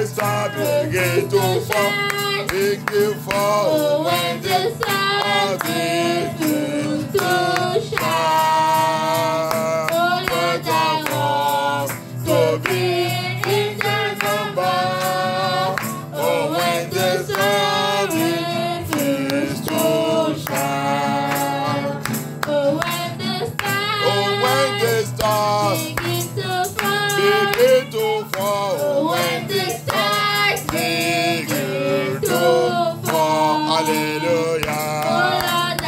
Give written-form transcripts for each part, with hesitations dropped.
stars begin to fall, begin to fall. When the stars begin to shine, oh Lord, I want to be in the number. Oh, when the sun begins to shine. Oh, when the stars Begin to fall. oh, when the stars Begin to fall. Hallelujah. Oh Lord, I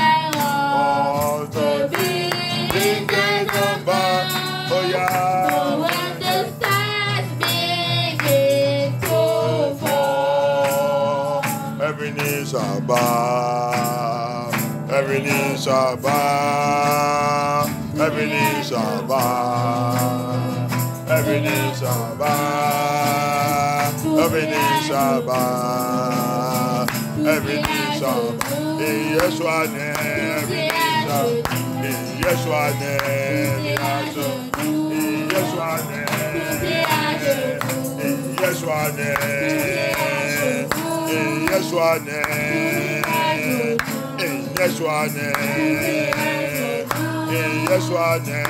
want to be in the number. Oh yeah. Oh, when the stars begin to fall. Every knee shall bow. Every knee shall bow. Every knee shall bow. Every knee shall bow. Every knee shall bow. Every knee shall bow. In Yeshua name, every knee shall. In Yeshua name, in Yeshua name, in Yeshua name, in Yeshua name, in Yeshua name, in Yeshua name,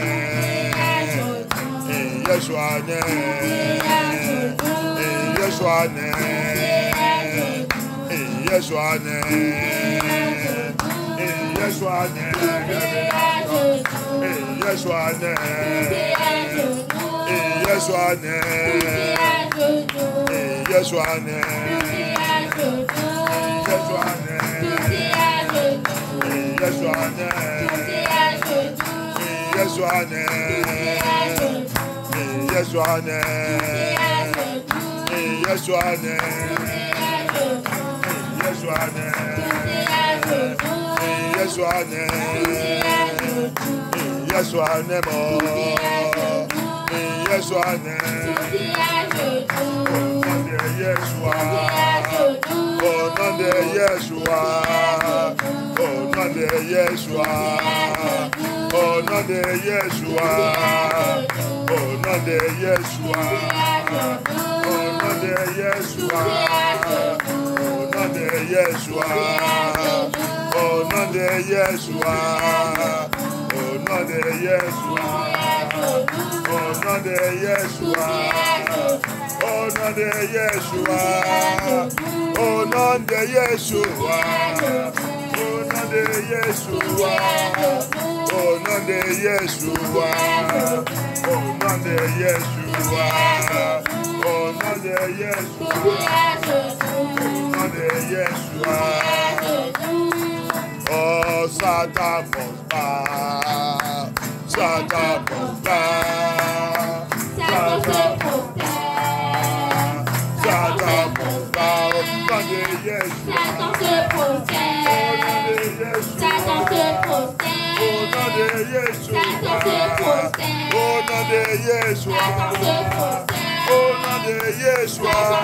in Yeshua name, in Yeshua name, in Yeshua name, in Yeshua name, in Yeshua name, in Yeshua name, in Yeshua Oh, Satan must bow. Satan must bow. Satan must bow. Satan must bow. Sunday, yes. Satan se protège. Satan se protège. Oh, Sunday, yes. Satan se protège. Oh, Sunday, yes. Satan se protège. Oh, Sunday, yes. Satan se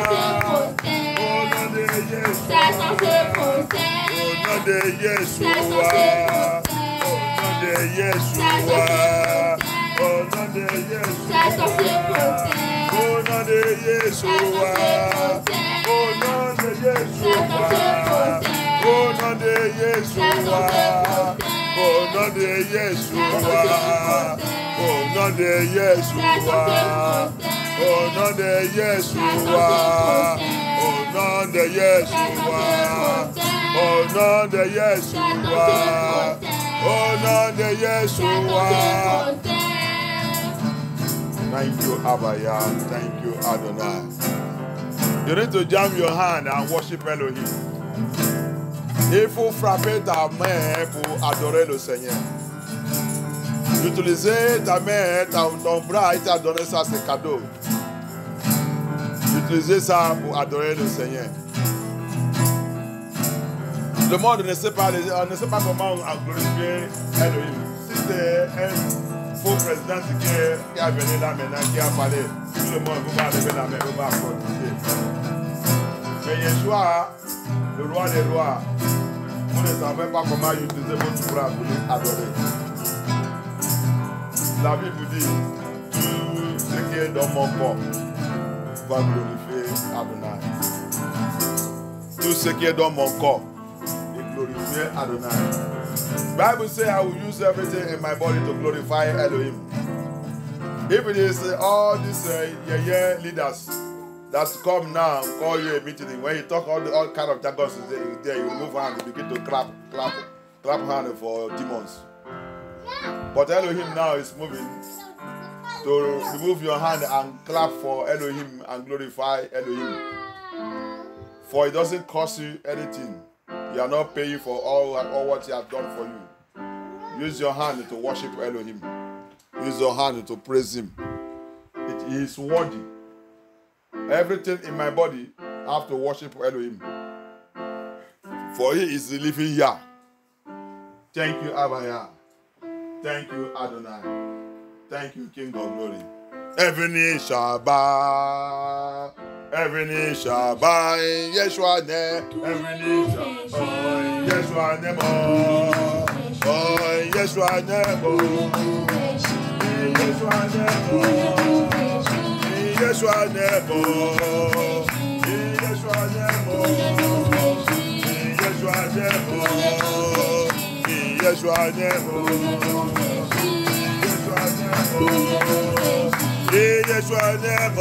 protège. Oh, Sunday, yes. Satan se protège. Oh, Sunday, yes. Satan se Oh, Sunday, yes. Satan se protège. Oh, Sunday, yes. Oh, Sunday, yes. Satan se protège. Oh, Sunday, yes. Oh, Sunday, yes. Oh, Sunday, yes. Oh, Sunday, yes. Oh, Sunday, yes. Oh, Sunday, yes. Oh, Sunday, yes. Thank you, Abaya. Thank you, Adonai. You need to jam your hand and worship Elohim. Il faut frapper ta main pour adorer le Seigneur. Utiliser ta main, ton bras, il t'a donné ça, c'est cadeau. Utilisez ça pour adorer le Seigneur. Le monde ne sait pas comment glorifier Elohim. Si c'est un faux président qui a venu là maintenant, qui a parlé, tout le monde va lever la main, va protester. Mais Yeshua, le roi des rois, vous ne savez pas comment utiliser votre bras pour adorer. La Bible vous dit, tout ce qui est dans mon corps, va glorifier Adonai. Tout ce qui est dans mon corps est glorifier Adonai. Bible says I will use everything in my body to glorify Elohim. If it is all these leaders that come now, call you a meeting, when you talk all kind of jargon there, you move hand, you begin to clap hand for demons. But Elohim now is moving to remove your hand and clap for Elohim and glorify Elohim. For it doesn't cost you anything. You are not paying for all what he has done for you. Use your hand to worship Elohim. Use your hand to praise him. It is worthy. Everything in my body I have to worship Elohim. For he is the living Yah. Thank you, Abba Yah. Thank you, Adonai. Thank you, King of Glory. Every knee shall bow. Every knee shall bow in Yeshua name. Every knee shall bow in Yeshua name. Oh, in Yeshua name. In Yeshua name. In Yeshua name. In Yeshua name. In Yeshua name. In Yeshua name. Yeshua name.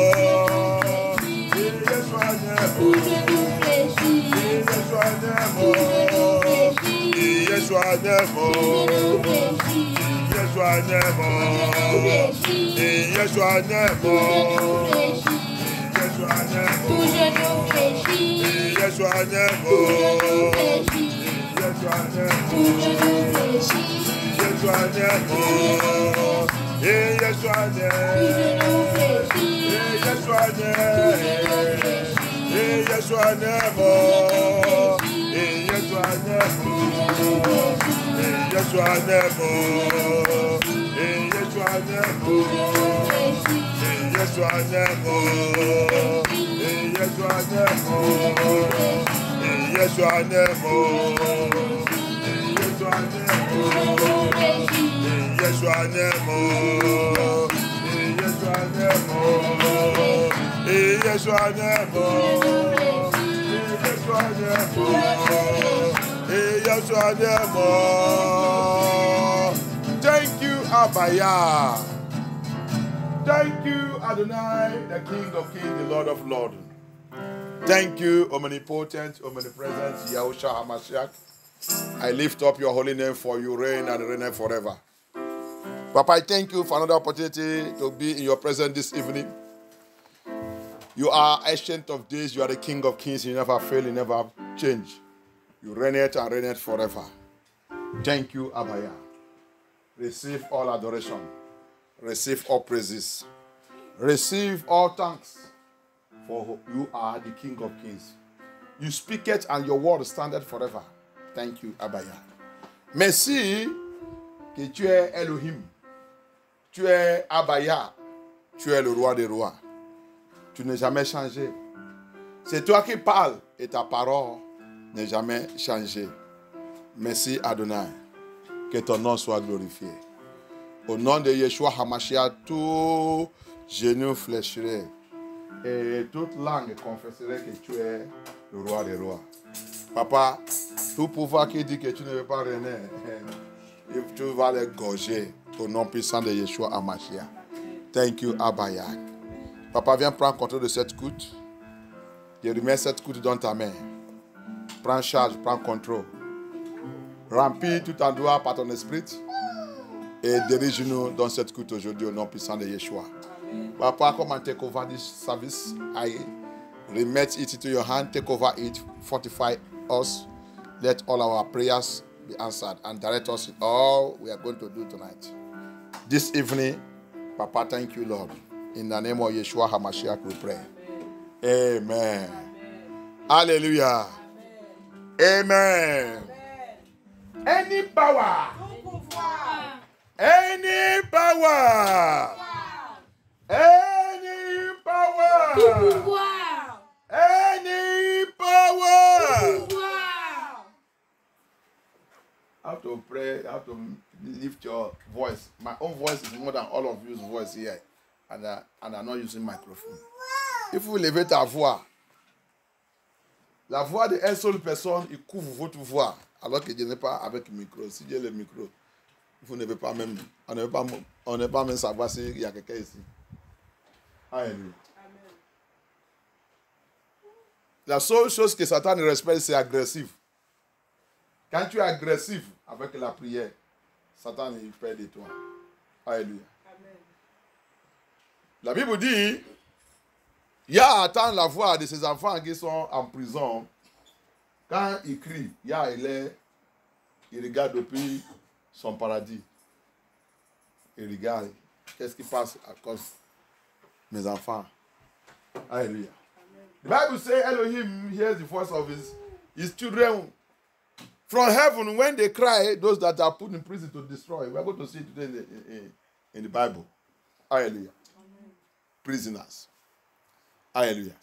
Thank you, Abba Yah. Thank you, Adonai, the King of Kings, the Lord of Lords. Thank you, omnipotent, omnipresent, Yahushua HaMashiach. I lift up your holy name, for you reign and reign forever. Papa, I thank you for another opportunity to be in your presence this evening. You are ancient of days, you are the King of Kings, you never fail, you never change. You reign it and reign it forever. Thank you, Abba Yah. Receive all adoration. Receive all praises. Receive all thanks. For you are the King of Kings. You speak it and your word standeth forever. Thank you, Abba Yah. Merci que tu es Elohim. Tu es Abba Yah. Tu es le roi des rois. Tu n'es jamais changé. C'est toi qui parles et ta parole n'est jamais changée. Merci Adonai. Que ton nom soit glorifié. Au nom de Yeshua HaMashiach, tout genou fléchirait et toute langue confesserait que tu es le roi des rois. Papa, tout pouvoir qui dit que tu ne veux pas régner, tu vas les gorger au nom puissant de Yeshua HaMashiach. Thank you, Abba Yah. Papa, viens prendre contrôle de cette goutte. Je remets cette goutte dans ta main. Prends charge, prends contrôle. Remplis tout endroit par ton esprit et dirige-nous dans cette goutte aujourd'hui au nom puissant de Yeshua. Papa, come and take over this service. I remit it into your hand. Take over it. Fortify us. Let all our prayers be answered and direct us in all we are going to do tonight. This evening, Papa, thank you, Lord. In the name of Yeshua HaMashiach, we pray. Amen. Hallelujah. Amen. Any power. Any power. Any power. Any power. I have to pray, I have to lift your voice. My own voice is more than all of you's voice here. And I'm not using microphone. Il faut lever ta voix. La voix d'une seule personne, il couvre votre voix. Alors que Dieu n'est pas avec le micro. Si Dieu a le micro, vous ne pouvez pas même, on ne peut pas même savoir s'il y a quelqu'un ici. Alléluia. La seule chose que Satan respecte, c'est agressif. Quand tu es agressif avec la prière, Satan il perd de toi. Alléluia. Amen. La Bible dit, Yah attend la voix de ses enfants qui sont en prison. Quand il crie, Yah il regarde depuis son paradis. Il regarde, qu'est-ce qui passe à cause de mes enfants. Alléluia. The Bible says Elohim hears the voice of his children from heaven when they cry, those that are put in prison to destroy. We are going to see it today in the Bible. Hallelujah. Amen. Prisoners. Alléluia.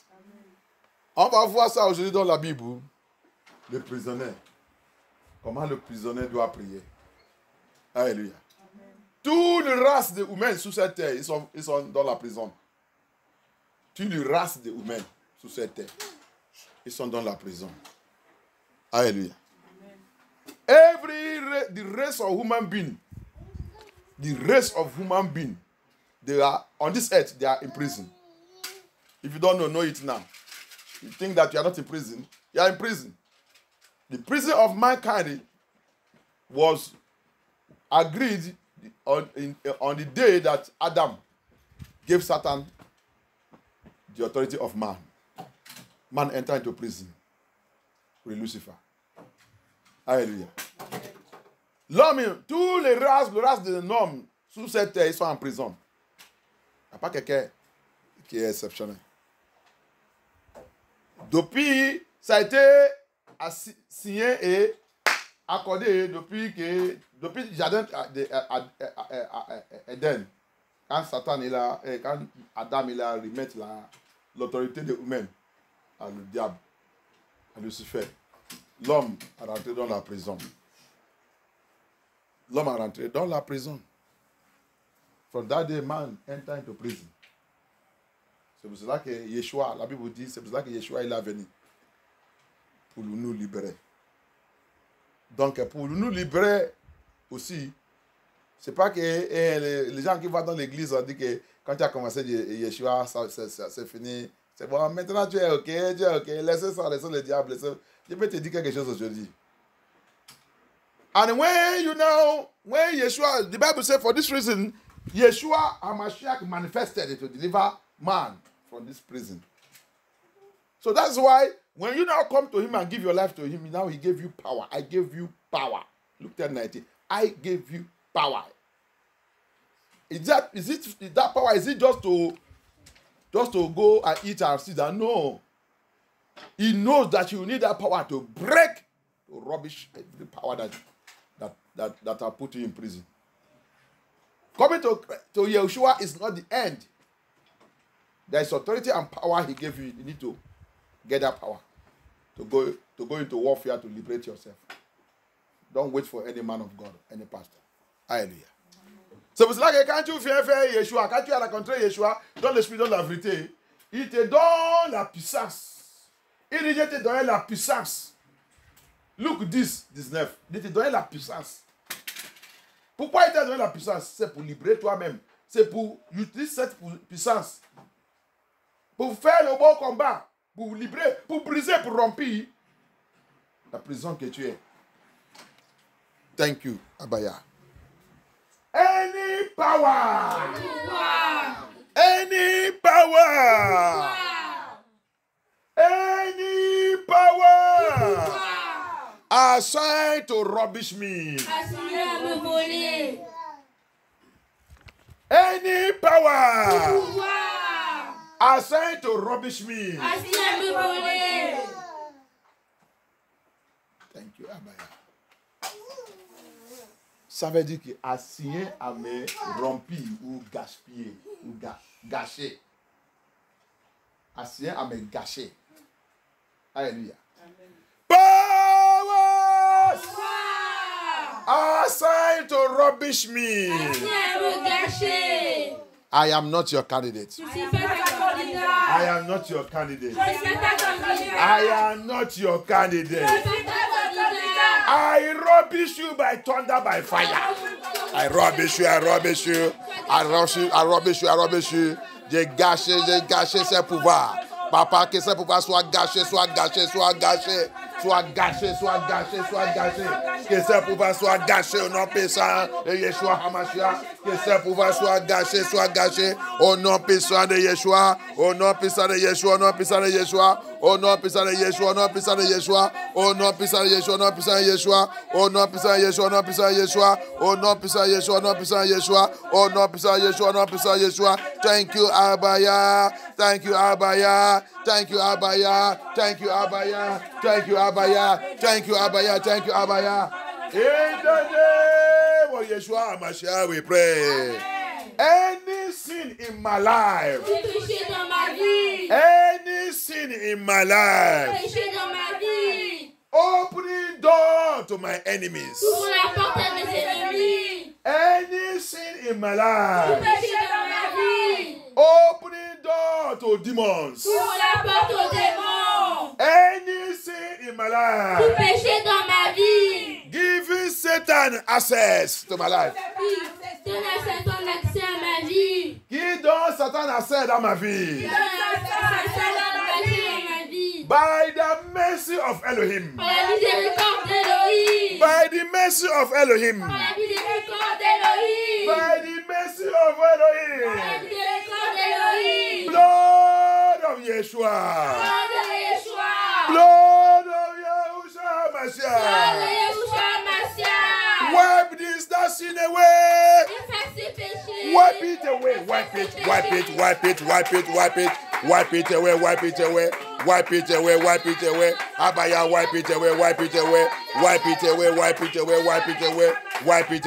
On va voir ça aujourd'hui dans la Bible. Le prisonnier. Comment le prisonnier doit prier. Alléluia. Toutes les races de humains sous cette terre, ils sont dans la prison. Toutes les races de humains sous cette terre, ils sont dans la prison. Alléluia. The race of human being, they are on this earth, they are in prison. If you don't know it now. You think that you are not in prison. You are in prison. The prison of mankind was agreed on the day that Adam gave Satan the authority of man. Man entered into prison with Lucifer. Alléluia. L'homme, tous les races de l'homme sous cette terre, ils sont en prison. Il n'y a pas quelqu'un qui est exceptionnel. Depuis, ça a été signé et accordé depuis le jardin d'Éden. Quand Satan est là, quand Adam est là, remettre l'autorité de humaine à le diable, à Lucifer. L'homme a rentré dans la prison. L'homme a rentré dans la prison. From that day, man entered into prison. C'est pour cela que Yeshua, la Bible dit, c'est pour cela que Yeshua il est venu. Pour nous libérer. Donc, pour nous libérer aussi, c'est pas que les gens qui vont dans l'église ont dit que quand tu as commencé Yeshua, c'est fini. C'est bon, maintenant tu es ok, laissez ça, laissez le diable. Je vais te dire quelque chose aujourd'hui. And when Yeshua, the Bible says for this reason, Yeshua HaMashiach manifested to deliver man from this prison. So that's why when you now come to him and give your life to him, now he gave you power. I gave you power. Luke 10:19. I gave you power. Is that power? Is it just to go and eat and sit down? No. He knows that you need that power to break, to rubbish every power that are put you in prison. Coming to Yeshua is not the end. There is authority and power he gave you. You need to get that power to go into warfare to liberate yourself. Don't wait for any man of God, any pastor. Hallelujah. C'est pour cela que quand tu viens faire Yeshua, quand tu as rencontré Yeshua dans l'esprit, dans la vérité, il te donne la puissance. Il dit, je te donne la puissance. Luc 10, 19. Il te donne la puissance. Pourquoi il t'a donné la puissance? C'est pour libérer toi-même. C'est pour utiliser cette puissance. Pour faire le bon combat. Pour libérer, pour briser, pour rompre la prison que tu es. Thank you, Abaya. Any power. Any power. Any power. Assigned to rubbish me. Any power. Assigned to rubbish me. Thank you, Abaya. Ça veut dire que assigné à me remplir ou gaspiller ou gâcher. Assigné à me gâcher. Alléluia. Powers assigned to rubbish me. I am not your candidate. I am not your candidate. I am not your candidate. I rubbish you by thunder, by fire. I rubbish you, I rubbish you. I rubbish you, I rubbish you, I rubbish you. J'ai gâché ses pouvoirs. Papa, que ses pouvoirs soient gâchés, soient gâchés, soient gâchés. Soit gâché, soit gâché, soit gâché. Que ses pouvoirs soient gâchés au nom puissant de Yeshua HaMashiach. Que ses pouvoirs soient gâchés, soit gâchés au nom puissant de Yeshua. Au nom puissant de Yeshua, au nom puissant de Yeshua. Au nom puissant de Yeshua, au nom puissant de Yeshua. Au nom puissant de Yeshua, au nom puissant de Yeshua. Au nom puissant de Yeshua, au nom puissant de Yeshua. Au nom puissant de Yeshua, au nom puissant de Yeshua. Au nom puissant de Yeshua, au nom puissant de Yeshua. Thank you, Abaya. Thank you, Abaya. Thank you, Abaya. Thank you, Abaya. Thank you, Abaya. Thank you, Abaya. Thank you, Abaya. In the name of Yeshua HaMashiach, we pray. Any sin in my life, any sin in my life, opening door to my enemies, any sin in my life, opening door to demons, any sin in my life, giving Satan access to my life. Qui donne Satan accès dans ma vie? By the mercy of Elohim. By the mercy of Elohim. By the mercy of Elohim. Blood of Yeshua. Blood of Yahushua HaMashiach. Wipe this sin away. Wipe it away. Wipe it. Wipe it. Wipe it. Wipe it. Wipe it. Wipe it away. Wipe it away. Wipe it away. Wipe it away. Abaya, wipe it away. Wipe it away. Wipe it away. Wipe it away. Wipe it away. Wipe it away. Wipe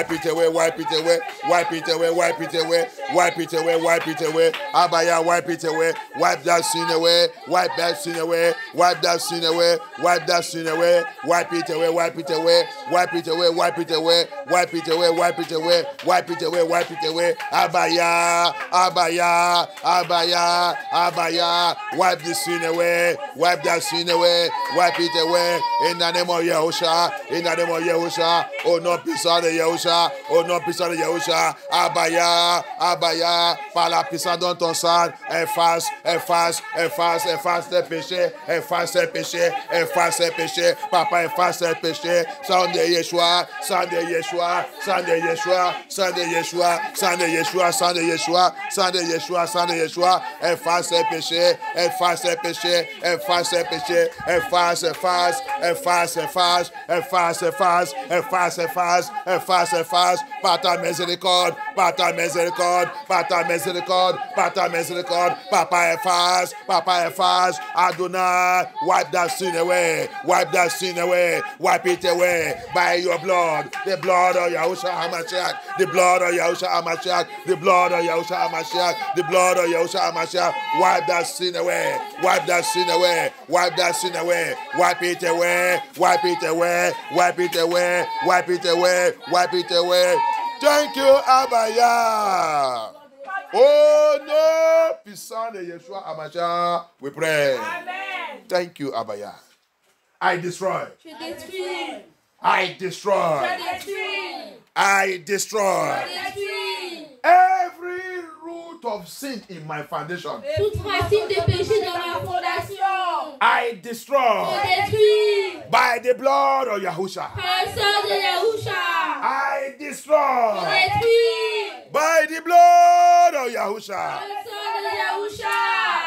it away. Wipe it away. Wipe it away. Wipe it away. Wipe it away. Wipe it away. Abaya, wipe it away. Wipe that sin away. Wipe that sin away. Wipe that sin away. Wipe that sin away. Wipe it away. Wipe it away. Wipe it away. Wipe it away. Wipe it away. Wipe it away. Wipe it away. Wipe it away. Abaya, Abaya, Abaya, Abaya. Wipe this sin away. Wipe that sin away. Wipe it away. In the name of Yahusha. In the name of Yahusha. Oh non, puissant de Yahusha. Oh non, puissant de Yahusha. Abaya, Abaya. Par la puissance de ton sang. Efface, efface, efface, efface tes péchés. Efface tes péchés. Efface tes péchés. Papa, efface tes péchés. Sang de Yeshua. Sang de Yeshua. Sang de Yeshua. Sang de Yeshua. Sang de Yeshua. Sang de Yeshua. Sang de Yeshua. Sang de Yeshua. Efface tes péchés. Efface tes péchés. Efface tes péchés. Efface, efface. Efface, efface. Efface, efface. Efface, efface. Efface, efface. Par ta miséricorde. Par ta miséricorde. Par ta miséricorde. Par ta miséricorde. Papa, efface. Papa, efface. Adonai, wipe that sin away. Wipe that sin away. Wipe it away by your blood. The blood of Yahushua HaMashiach. The blood of Yahushua HaMashiach. The blood of Yahushua HaMashiach. The blood of Yahushua HaMashiach. Wipe that sin away. Wipe that sin away. Wipe that sin away. Wipe it away. Wipe it away. Wipe it away. Wipe it away. Wipe it away. Thank you, Abaya. Oh no, puissant de Yeshua HaMashiach, we pray. Amen. Thank you, Abaya. I destroy. Je détruis. I destroy. Je détruis. I destroy. Je détruis. Every root of sin in my foundation. Toute racine de péché dans ma fondation. I destroy. Je détruis. By the blood of Yahusha. Par le sang de Yahusha. I destroy. Je détruis. By the blood of Yahusha. Par le sang de Yahusha.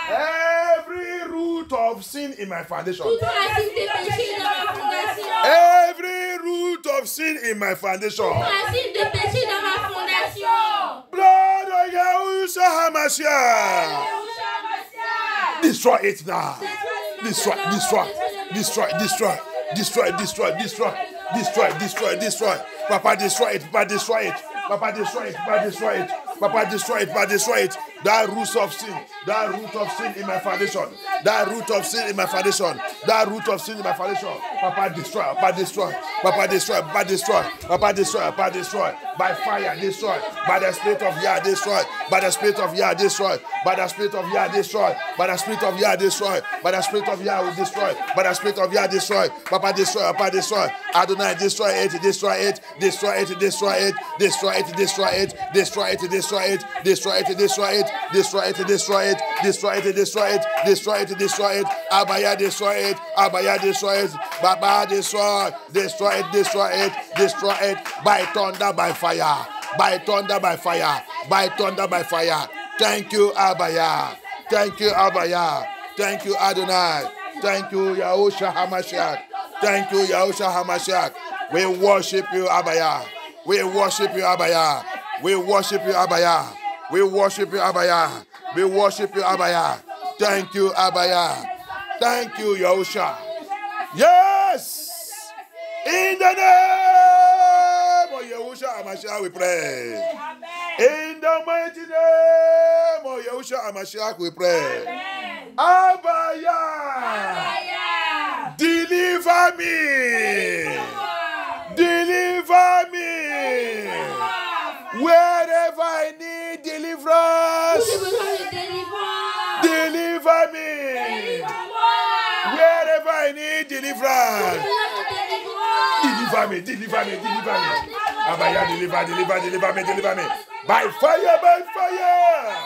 Every root of sin in my foundation. Toute racine de péché dans ma fondation. Every root of sin in my foundation. Toute racine de péché dans ma fondation. Blood of Yahushua HaMashiach. Yahusha Mashiach. Destroy it now. Destroy, destroy, destroy, destroy, destroy, destroy, destroy, destroy, destroy, destroy. Papa, destroy it. Papa, destroy it. Papa, destroy it. Papa, destroy it. Papa, destroy it. Papa, destroy it. That root of sin. That root of sin in my foundation. That root of sin in my foundation. That root of sin in my foundation. Papa destroy, Papa destroy, Papa destroy, Papa destroy, Papa destroy, Papa destroy, by fire destroy, by the spirit of Yah destroy, by the spirit of Yah destroy, by the spirit of Yah destroy, by the spirit of Yah destroy, by the spirit of Yah will destroy, by the spirit of Yah destroy, Papa destroy, Papa destroy, Adonai destroy it, destroy it, destroy it, destroy it, destroy it, destroy it, destroy it, destroy it, destroy it, destroy it, destroy it, destroy it, destroy it, destroy it, destroy it, destroy it, Abaya destroy it, Abaya destroy it, Baba destroy, destroy it, destroy it, destroy it, by thunder, by fire, by thunder, by fire, by thunder, by fire. Thank you, Abaya. Thank you, Abaya. Thank you, Adonai. Thank you, Yahushua HaMashiach. Thank you, Yahushua HaMashiach. We worship you, Abaya. We worship you, Abaya. We worship you, Abaya. We worship you, Abaya. We worship you, Abaya. Thank you, Abaya. Thank you, Yahushua. Yes! In the name of Yahushua HaMashiach we pray. In the mighty name of Yahushua HaMashiach we pray. Abaya! Deliver me! Deliver me! Wherever I need deliverance, deliver me. Wherever I need deliverance, deliver me, deliver me, deliver me. Abaya, deliver me, deliver me. By fire, by fire.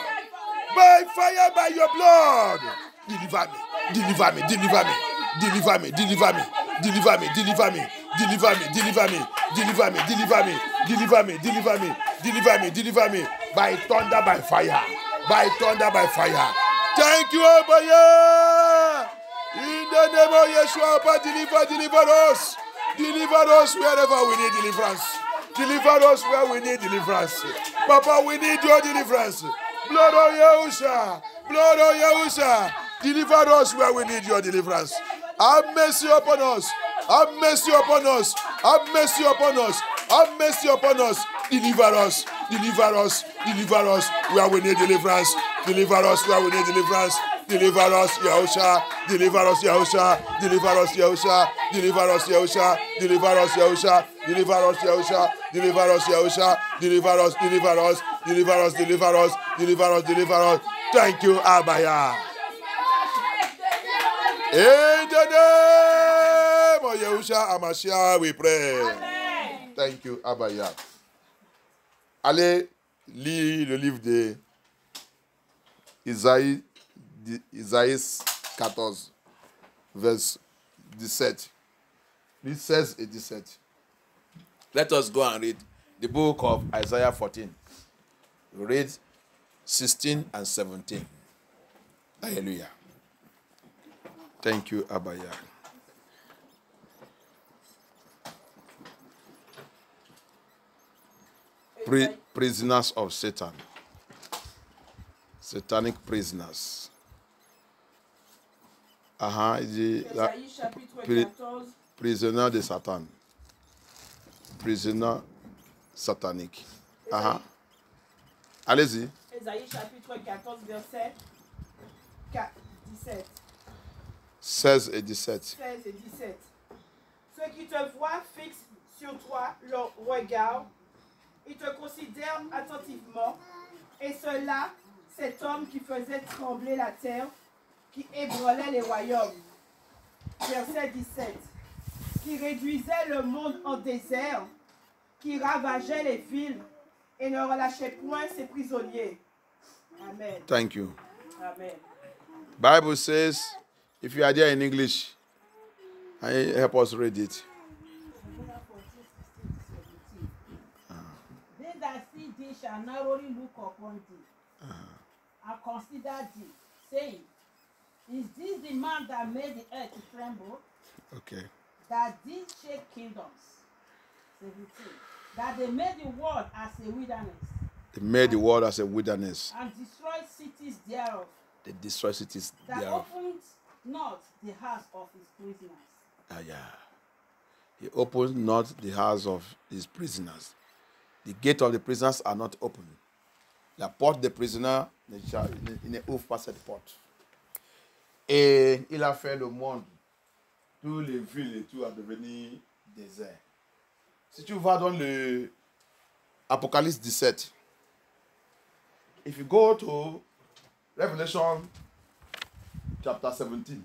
By fire, by your blood. Deliver me, deliver me, deliver me. Deliver me, deliver me, deliver me, deliver me, deliver me, deliver me, deliver me, deliver me, deliver me, deliver me, deliver me, deliver me, by thunder, by fire, by thunder, by fire. Thank you, Abaya. In the name of Yeshua, deliver us. Deliver us wherever we need deliverance. Deliver us where we need deliverance. Papa, we need your deliverance. Blood of Yahusha, blood of Yahusha. Deliver us where we need your deliverance. Have mercy upon us. Have mercy upon us. Have mercy upon us. Have mercy upon us. Deliver us. Deliver us. Deliver us where we need deliverance. Deliver us where we need deliverance. Deliver us, Yahusha. Deliver us, Yahusha. Deliver us, Yahusha. Deliver us, Yahusha. Deliver us, Yahusha. Deliver us, Yahusha. Deliver us, Yahusha. Deliver us, deliver us. Deliver us, deliver us. Deliver us, deliver us. Thank you, Abaya. In the name of Yahushua HaMashiach, we pray. Amen. Thank you, Abaya. Allez lire le livre de Isaïe 14, verse 17. Read 16 et 17. Let us go and read the book of Isaiah 14. Read 16 and 17. Hallelujah. Thank you, Abaya. Prisoners of Satan. Satanic prisoners. Prisonnier de Satan. Prisoner satanique. Allez-y. Ésaïe chapitre 14, verset 17. 16 et 17. 16 et 17. Ceux qui te voient fixent sur toi leur regard, ils te considèrent attentivement, et cela, cet homme qui faisait trembler la terre, qui ébranlait les royaumes. Verset 17. Qui réduisait le monde en désert, qui ravageait les villes et ne relâchait point ses prisonniers. Amen. Thank you. Amen. Bible says, if you are there in English, help us read it. They that see thee shall narrowly look upon thee, and consider thee, saying, is this the man that made the earth to tremble? Okay. That did shake kingdoms? 17. That they made the world as a wilderness. They made the world as a wilderness. And destroyed cities thereof. They destroyed cities that thereof. Opened not the house of his prisoners. Yeah. He opened not the house of his prisoners. The gate of the prisoners are not open. La porte des prisonniers ne ouvre pas cette porte. Et il a fait le monde Toutes les villes et tout a devenu désert. Si tu vas dans le Apocalypse 17, if you go to Revelation chapter 17,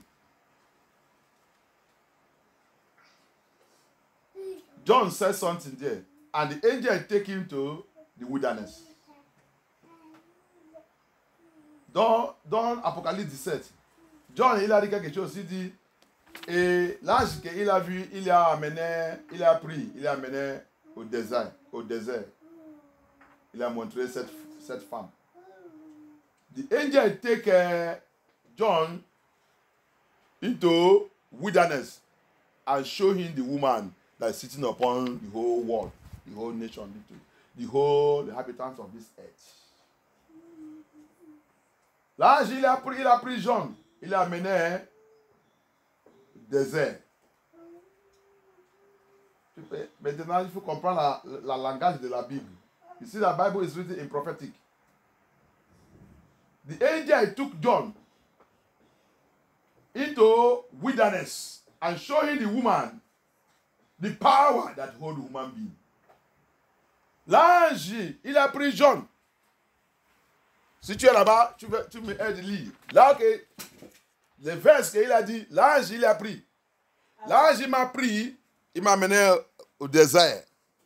John says something there, and the angel take him to the wilderness. Dans Apocalypse 17, John il a dit quelque chose, il dit, et l'ange qu'il a vu, il a amené au désert. Il a montré cette femme. The angel take John into wilderness and show him the woman that is sitting upon the whole world, the whole nation, the whole inhabitants of this earth. L'ange, il a pris John, il l'a amené au désert. Maintenant, il faut comprendre la langage de la Bible. You see, the Bible is written in prophetic. The angel took John into wilderness and showed him the woman, the power that hold human being. L'ange, il a pris John. Si tu es là-bas, tu me aides à lire. Là, okay, les versets qu'il a dit, l'ange, il a pris. L'ange, il m'a pris, il m'a amené au désert.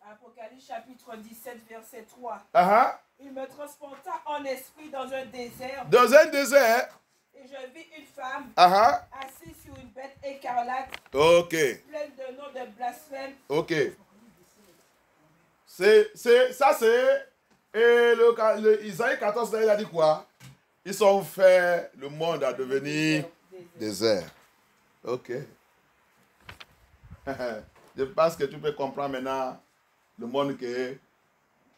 Apocalypse chapitre 17, verset 3. Il me transporta en esprit dans un désert. Dans un désert. Et je vis une femme assise sur une bête écarlate. Ok. Pleine de noms de blasphème. Ok. Ça c'est. Et le Isaïe 14, là, il a dit quoi? Ils ont fait le monde à devenir désert. Ok. Je pense que tu peux comprendre maintenant le monde que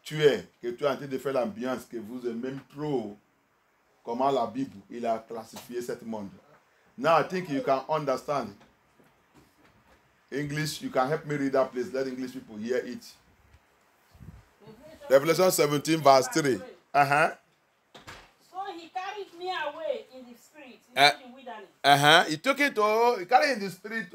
tu es en train de faire l'ambiance, que vous aimez même trop comment la Bible il a classifié ce monde. Now I think you can understand English. You can help me read that place. Let English people hear it. Revelation 17 verse 3. So he carried me away in the spirit into the wilderness. He carried in the spirit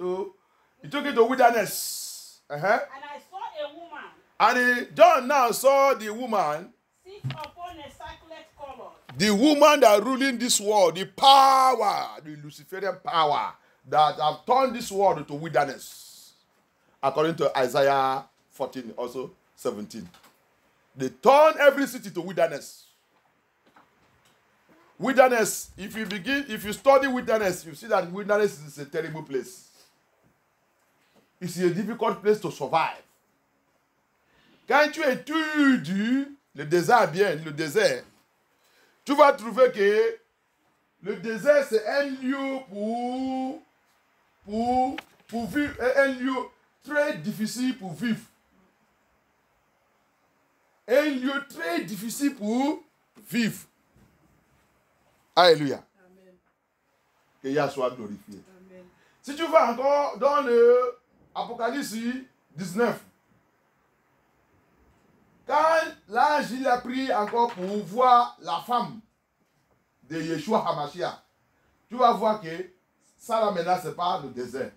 he took it to wilderness. And I saw a woman. And John now saw the woman. Sit upon a scarlet color. The woman that ruling this world, the power, the Luciferian power that have turned this world into wilderness. According to Isaiah 14, also 17. They turn every city to wilderness. Wilderness, if you study wilderness, you see that wilderness is a terrible place. It's a difficult place to survive. Quand tu étudies le désert bien, le désert, tu vas trouver que le désert c'est un lieu pour vivre, un lieu très difficile pour vivre. Un lieu très difficile pour vivre. Alléluia. Amen. Que Yahweh soit glorifié. Amen. Si tu vas encore dans le Apocalypse 19, quand l'ange il a pris encore pour voir la femme de Yeshua HaMashiach, tu vas voir que ça là maintenant c'est pas le désert.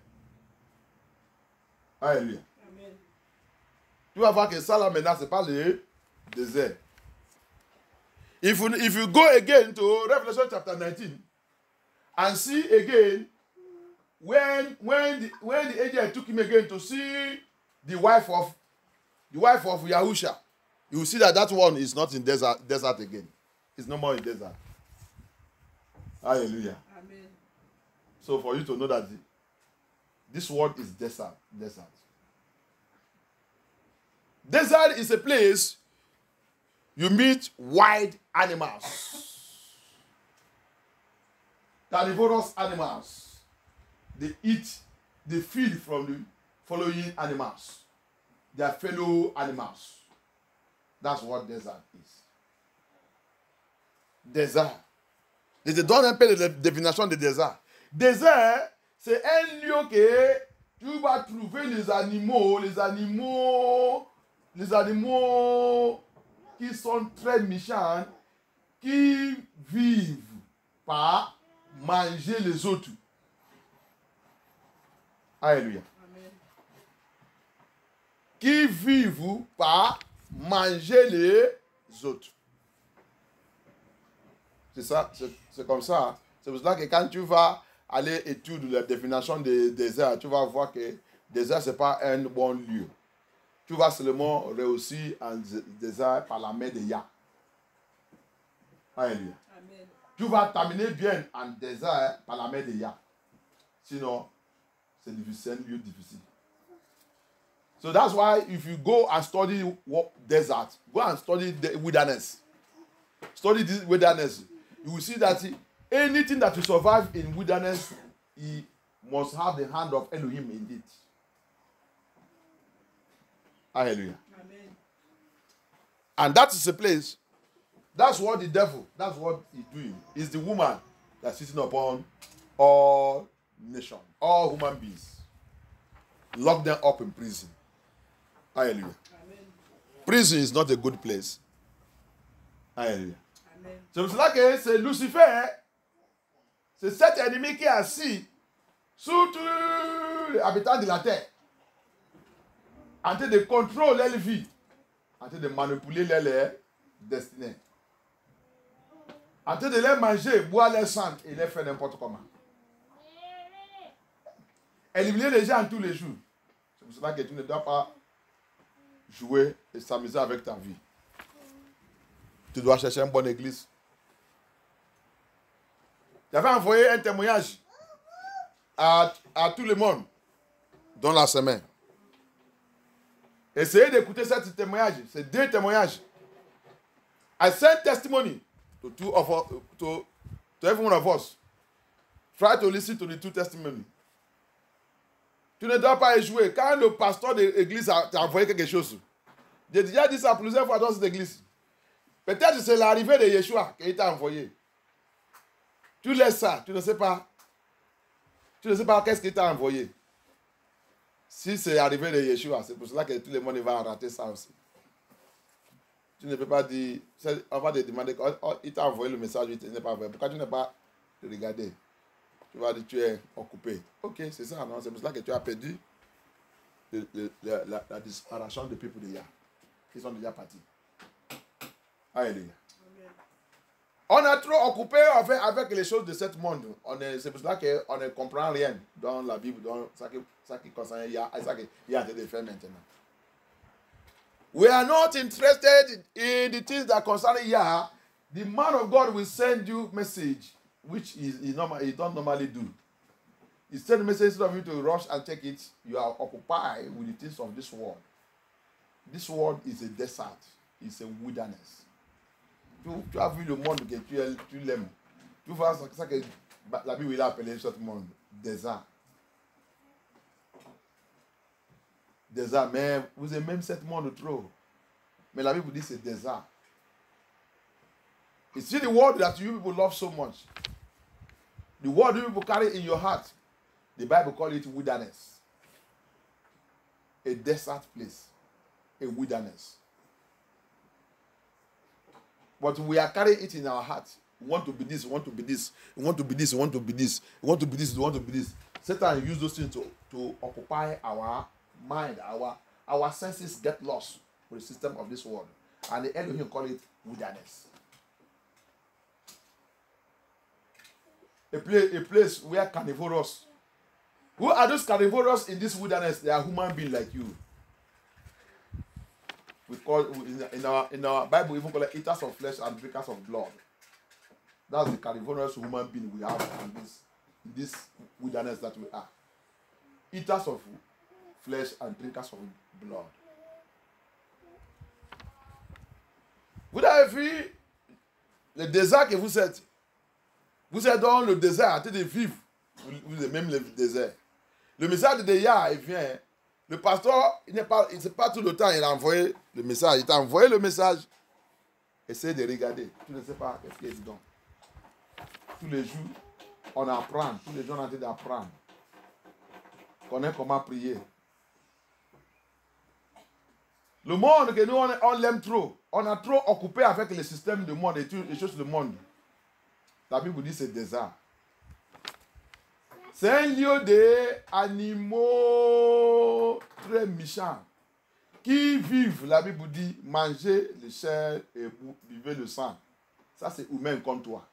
Alléluia. Amen. Tu vas voir que ça là maintenant c'est pas le désert. If you go again to Revelation chapter 19 and see again when the angel took him again to see the wife of Yahusha, you will see that one is not in desert again. It's no more in desert. Hallelujah. Amen. So for you to know that this world is desert. Desert is a place you meet wild animals, carnivorous animals. They feed from the following animals, their fellow animals. That's what desert is. Désert. Je te donne un peu de définition de désert. Désert, c'est un lieu que tu vas trouver les animaux qui sont très méchants, qui vivent par manger les autres. Alléluia. Qui vivent par manger les autres. C'est ça, c'est comme ça. C'est pour ça que quand tu vas aller étudier la définition des déserts, tu vas voir que le désert, ce n'est pas un bon lieu. Tu vas seulement réussir un désert par la main de Yah. Alléluia. Amen. Tu vas terminer bien en désert par la main de Yah. Sinon, c'est difficile, un lieu difficile. So that's why if you go and study desert, go and study the wilderness. Study this wilderness. You will see that anything that will survive in wilderness, he must have the hand of Elohim in it. Hallelujah. Amen. And that is the place. That's what the devil, that's what he's doing. It's the woman that's sitting upon all nations, all human beings. Lock them up in prison. Hallelujah. Amen. Prison is not a good place. Hallelujah. Amen. C'est pour cela que c'est Lucifer, c'est cet ennemi qui est assis sur tous les habitants de la terre, en train de contrôler leur vie, en train de manipuler leur destinée, en train de les manger, boire leur sang et les faire n'importe comment. Éliminer les gens tous les jours. C'est pour cela que tu ne dois pas jouer et s'amuser avec ta vie. Tu dois chercher une bonne église. J'avais envoyé un témoignage à tout le monde dans la semaine. Essayez d'écouter ce témoignage. C'est 2 témoignages. I sent testimony to every one of us. Try to listen to the 2 testimonies. Tu ne dois pas échouer. Quand le pasteur de l'église t'a envoyé quelque chose, j'ai déjà dit ça plusieurs fois dans cette église. Peut-être que c'est l'arrivée de Yeshua qu'il t'a envoyé. Tu laisses ça, tu ne sais pas. Tu ne sais pas qu'est-ce qu'il t'a envoyé. Si c'est l'arrivée de Yeshua, c'est pour cela que tout le monde va rater ça aussi. Tu ne peux pas dire, on va te demander, il t'a envoyé le message, il n'est pas vrai. Pourquoi tu n'as pas regardé? Tu vas dire, tu es occupé. Ok, c'est ça, non? C'est pour cela que tu as perdu la disparition des peuples de Yah. Ils sont déjà partis. Alléluia. On est trop occupé avec les choses de ce monde. C'est pour cela qu'on ne comprend rien dans la Bible, dans ça qui concerne Yah, et ça qu'il y a de faire maintenant. We are not interested in the things that concern Yah. The man of God will send you message, which he don't normally do. He send a message instead of you to rush and take it. You are occupied with the things of this world. This world is a desert. It's a wilderness. Tu as vu le monde que tu l'aimes. Tu vois ça que la Bible a appelé ce monde désert. Désert, mais vous aimez même ce monde trop. Mais la Bible dit c'est désert. It's the word that you people love so much. The word you people carry in your heart. The Bible calls it wilderness. A desert place. A wilderness. But we are carrying it in our heart. We want to be this, we want to be this, we want to be this, we want to be this, we want to be this, we want to be this. Satan uses those things to occupy our mind, our senses get lost with the system of this world. And the Elohim call it wilderness. A place where carnivorous. Who are those carnivorous in this wilderness? They are human beings like you. We call in our Bible, we even call it eaters of flesh and drinkers of blood. That's the carnivorous human being we have in this wilderness that we are. Eaters of flesh and drinkers of blood. Vous avez vu le désert que vous êtes. Vous êtes dans le désert, en train de vivre. Vous êtes même le désert. Le message de Yah, il vient. Le pasteur, il c'est pas tout le temps, il a envoyé le message. Il t'a envoyé le message. Essaye de regarder. Tu ne sais pas qu'est-ce qu'il dit donc. Tous les jours, on apprend. Tous les jours, on est en train d'apprendre. Connaît comment prier. Le monde que nous, on l'aime trop. On a trop occupé avec le système du monde et toutes les choses du monde. La Bible dit c'est désert. C'est un lieu d'animaux très méchants qui vivent, la Bible dit, manger le chair et buvez le sang. Ça, c'est humain comme toi.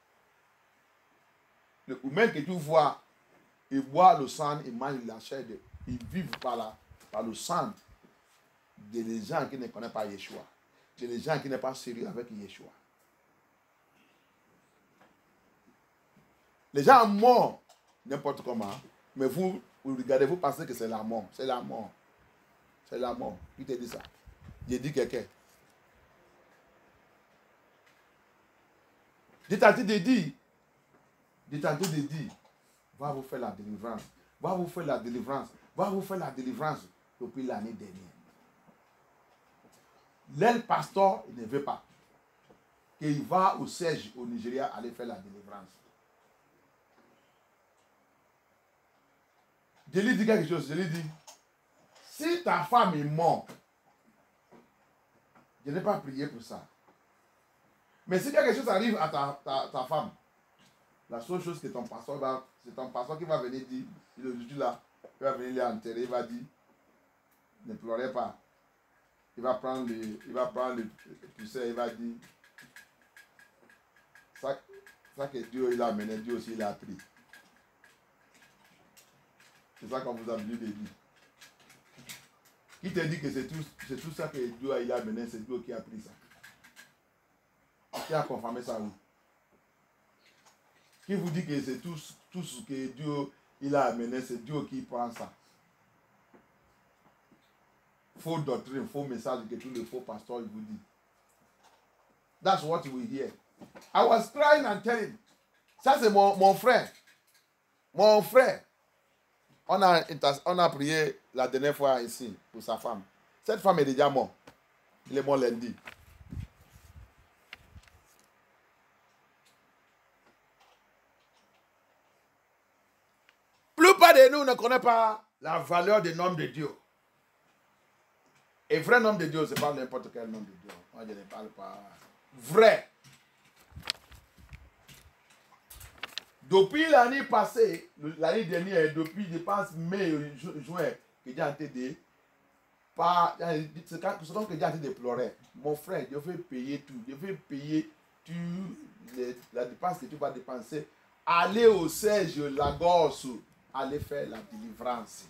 Le humain que tu vois, il boit le sang, il mange la chair, ils vivent par le sang des gens qui ne connaissent pas Yeshua, des gens qui ne sont pas sérieux avec Yeshua. Les gens morts n'importe comment, mais vous regardez, vous pensez que c'est la mort. C'est la mort. C'est la mort. Qui te dit ça? J'ai dit quelqu'un. J'ai tenté de dire, va vous faire la délivrance. Va vous faire la délivrance. Va vous faire la délivrance depuis l'année dernière. L'aile pasteur ne veut pas qu'il va au siège au Nigeria aller faire la délivrance. Je lui dis quelque chose, je lui dis, si ta femme est morte, je n'ai pas prié pour ça. Mais si quelque chose arrive à ta femme, la seule chose que ton pasteur va, c'est ton pasteur qui va venir dire, le juge là, il va venir l'enterrer, il va dire, ne pleurez pas. Il va prendre le pucelle, il va dire, ça que Dieu il a amené, Dieu aussi il a pris. C'est ça qu'on vous a venu de dire. Qui te dit que c'est tout ça que Dieu il a amené, c'est Dieu qui a pris ça. Qui a confirmé ça, oui. Qui vous dit que c'est tout ce que Dieu il a amené, c'est Dieu qui prend ça. Faux doctrine, faux message que tous les faux pasteurs vous disent. That's what we hear. I was crying and telling. Ça c'est mon frère. Mon frère. On a prié la dernière fois ici pour sa femme. Cette femme est déjà morte. Il est mort lundi. La plupart de nous ne connaissent pas la valeur des noms de Dieu. Et vrai nom de Dieu, ce n'est pas n'importe quel nom de Dieu. Moi, je ne parle pas. Vrai. Depuis l'année passée, l'année dernière, depuis, je pense, mai, juin, que j'ai été de... C'est quand que j'ai été de pleurer. Mon frère, je vais payer tout. Je vais payer tout la dépense que tu vas dépenser. Aller au siège Lagos, aller faire la délivrance.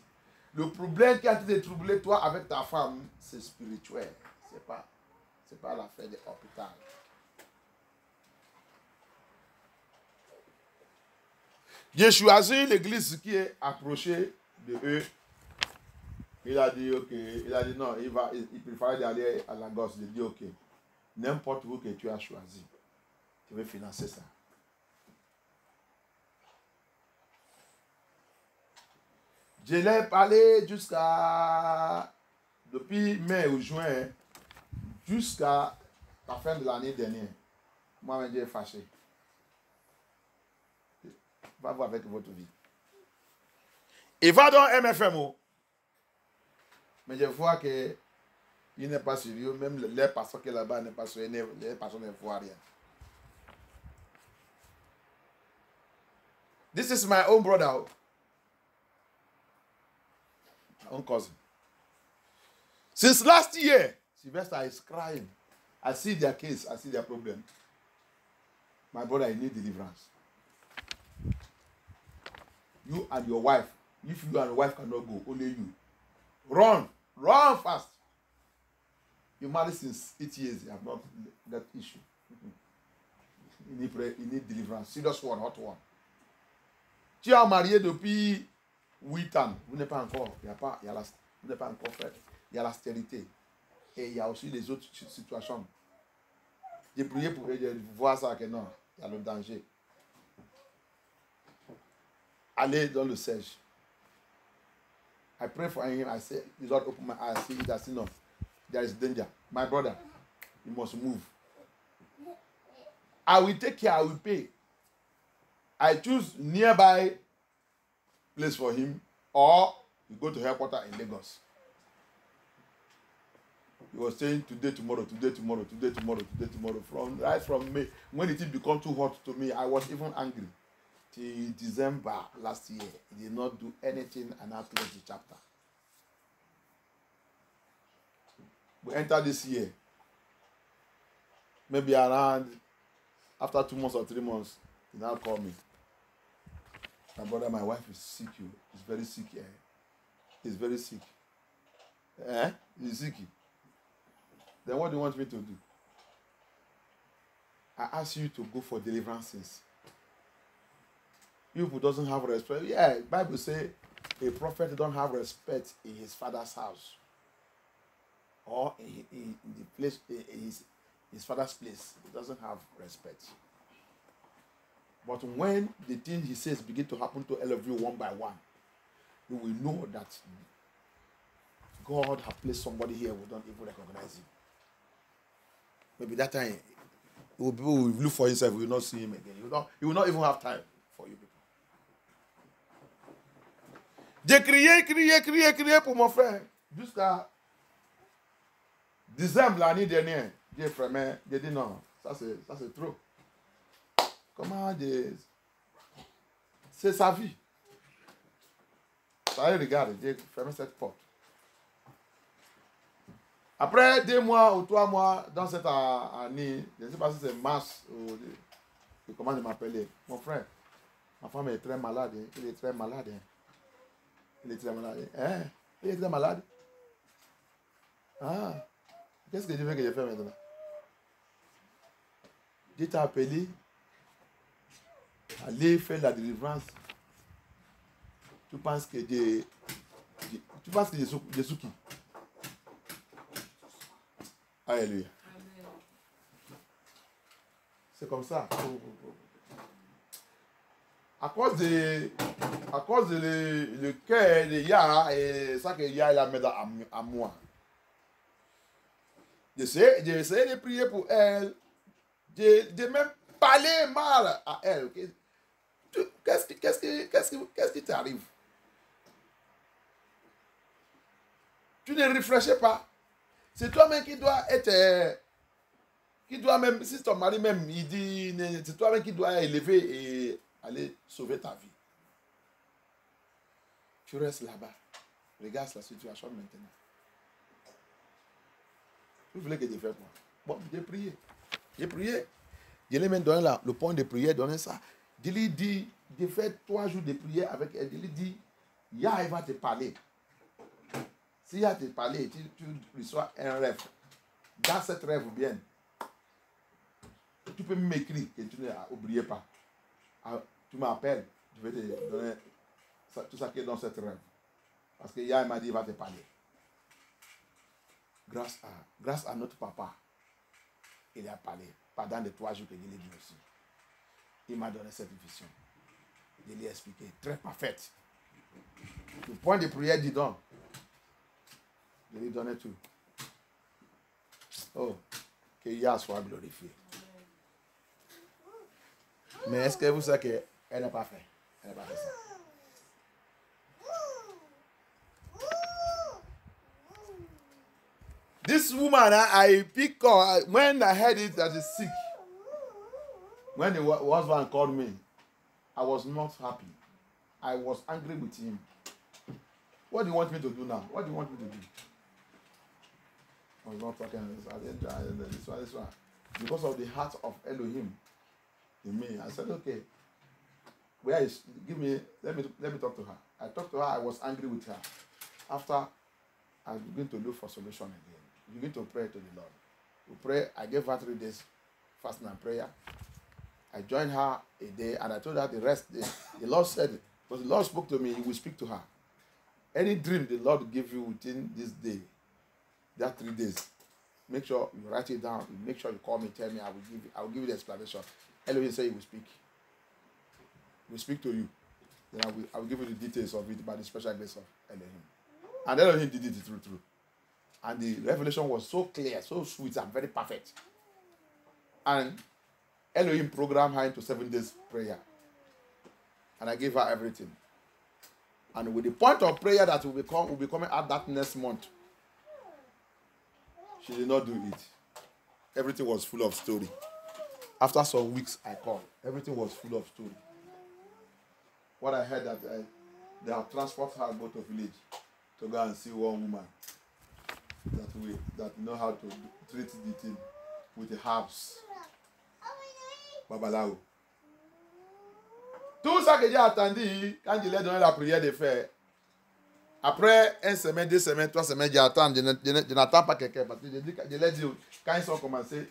Le problème qui a été de troubler toi avec ta femme, c'est spirituel. C'est pas l'affaire de l'hôpital. J'ai choisi l'église qui est approchée de eux. Il a dit ok. Il a dit non, il préférait d'aller à Lagos. Il a dit ok. N'importe où que tu as choisi, tu veux financer ça. Je l'ai parlé depuis mai ou juin, jusqu'à la fin de l'année dernière. Moi-même, j'ai fâché. Va voir avec votre vie. Il va dans MFMO. Mais je vois qu'il n'est pas sérieux. Même les pasteurs qui sont là-bas n'est pas sérieux. Les pasteurs ne voient rien. This is my own brother. Own cousin. Since last year, Sylvester is crying. I see their case, I see their problem. My brother, I need deliverance. You and your wife, if you and your wife cannot go, only you. Run fast. You married since 8 years, you have not that issue. You need deliverance. Serious one, hot one. Tu as marié depuis 8 ans, vous n'êtes pas encore, vous n'êtes pas encore fait. Il y a la stérilité. Et il y a aussi les autres situations. J'ai prié pour voir ça que non, il y a le danger. Allez dans le siège. I pray for him. I say, the Lord open my eyes. I see it. I see no. There is danger. My brother, you must move. I will take care. I will pay. I choose nearby place for him, or you go to headquarters in Lagos. He was saying today, tomorrow, today, tomorrow, today, tomorrow, today, tomorrow. Right from May, when it became too hot to me, I was even angry. till December last year. He did not do anything and now close the chapter. We enter this year. Maybe around after 2 months or 3 months, he now call me. My brother, my wife is sick. He's very sick. He's very sick. He's sick. Then what do you want me to do? I ask you to go for deliverances. You who doesn't have respect. Yeah, Bible say a prophet don't have respect in his father's house. Or in the place, his father's place. He doesn't have respect. But when the thing he says begin to happen to all of you one by one, you will know that God has placed somebody here who don't even recognize him. Maybe that time, people will look for himself, we will not see him again. He will not even have time for you people. J'ai crié pour mon frère. Jusqu'à décembre l'année dernière. J'ai dit non, ça c'est trop. Comment dire? C'est sa vie. Ça regarde, j'ai fermé cette porte. Après 2 mois ou 3 mois dans cette année, je ne sais pas si c'est mars ou comment il m'appelait. Mon frère, ma femme est très malade. Il est très malade. Il est très malade. Il est très malade. Ah, qu'est-ce que tu veux que je fasse maintenant? Dieu t'a appelé. Aller faire la délivrance. Tu penses que Jésus qui? Alléluia. C'est comme ça. À cause de le cœur de Yah et ça que Yah il a mis à moi. J'essaie de prier pour elle. De même parler mal à elle. Okay? Qu'est-ce qui t'arrive? Tu ne réfléchis pas. C'est toi-même qui dois être... Qui doit même... Si ton mari même, il dit... C'est toi-même qui dois élever et aller sauver ta vie. Tu restes là-bas. Regarde la situation maintenant. Vous voulez que je fasse quoi? Bon, j'ai prié. Je lui ai même donné le point de prière, donné ça. Je lui ai dit, de faire 3 jours de prière avec elle. Je lui ai dit, Yah, il va te parler. Si Yah te parler, tu reçois un rêve. Dans ce rêve bien, tu peux m'écrire que tu n'oublies pas. Tu m'appelles, je vais te donner tout ça qui est dans ce rêve. Parce que Yah m'a dit, il va te parler. Grâce à notre papa, il a parlé pendant les 3 jours que je l'ai dit aussi. Il m'a donné cette vision. Je lui ai expliqué, très parfaite. Le point de prière, dis donc. Je lui ai donné tout. Oh, que Yah soit glorifié. Mais est-ce que vous savez qu'elle n'a pas fait? Elle n'a pas fait ça. This woman, I pick her when I heard it that she's sick. When the husband called me, I was not happy. I was angry with him. What do you want me to do now? What do you want me to do? I was not talking this one. Because of the heart of Elohim in me, I said, okay. Where is? Let me talk to her. I talked to her. I was angry with her. After, I began to look for solution again. Begin to pray to the Lord. We pray. I gave her 3 days fasting and prayer. I joined her a day and I told her the rest. The Lord said, because the Lord spoke to me, He will speak to her. Any dream the Lord give you within this day, that 3 days, make sure you write it down. Make sure you call me, tell me. I will give you the explanation. Elohim said He will speak. He will speak to you. Then I will give you the details of it by the special grace of Elohim. And Elohim did it through. And the revelation was so clear, so sweet, and very perfect. And Elohim programmed her into 7 days prayer. And I gave her everything. And with the point of prayer that will be coming out that next month, she did not do it. Everything was full of story. After some weeks, I called. Everything was full of story. what I heard that they have transport her go to village to go and see one woman that know how to treat the thing with the herbs. Babalawo. Tout ça que j'ai attendu quand je l'ai donné la prière de faire. Après une semaine, 2 semaines, 3 semaines, j'attends. Je n'attends pas quelqu'un parce que je l'ai dit quand ils ont commencé,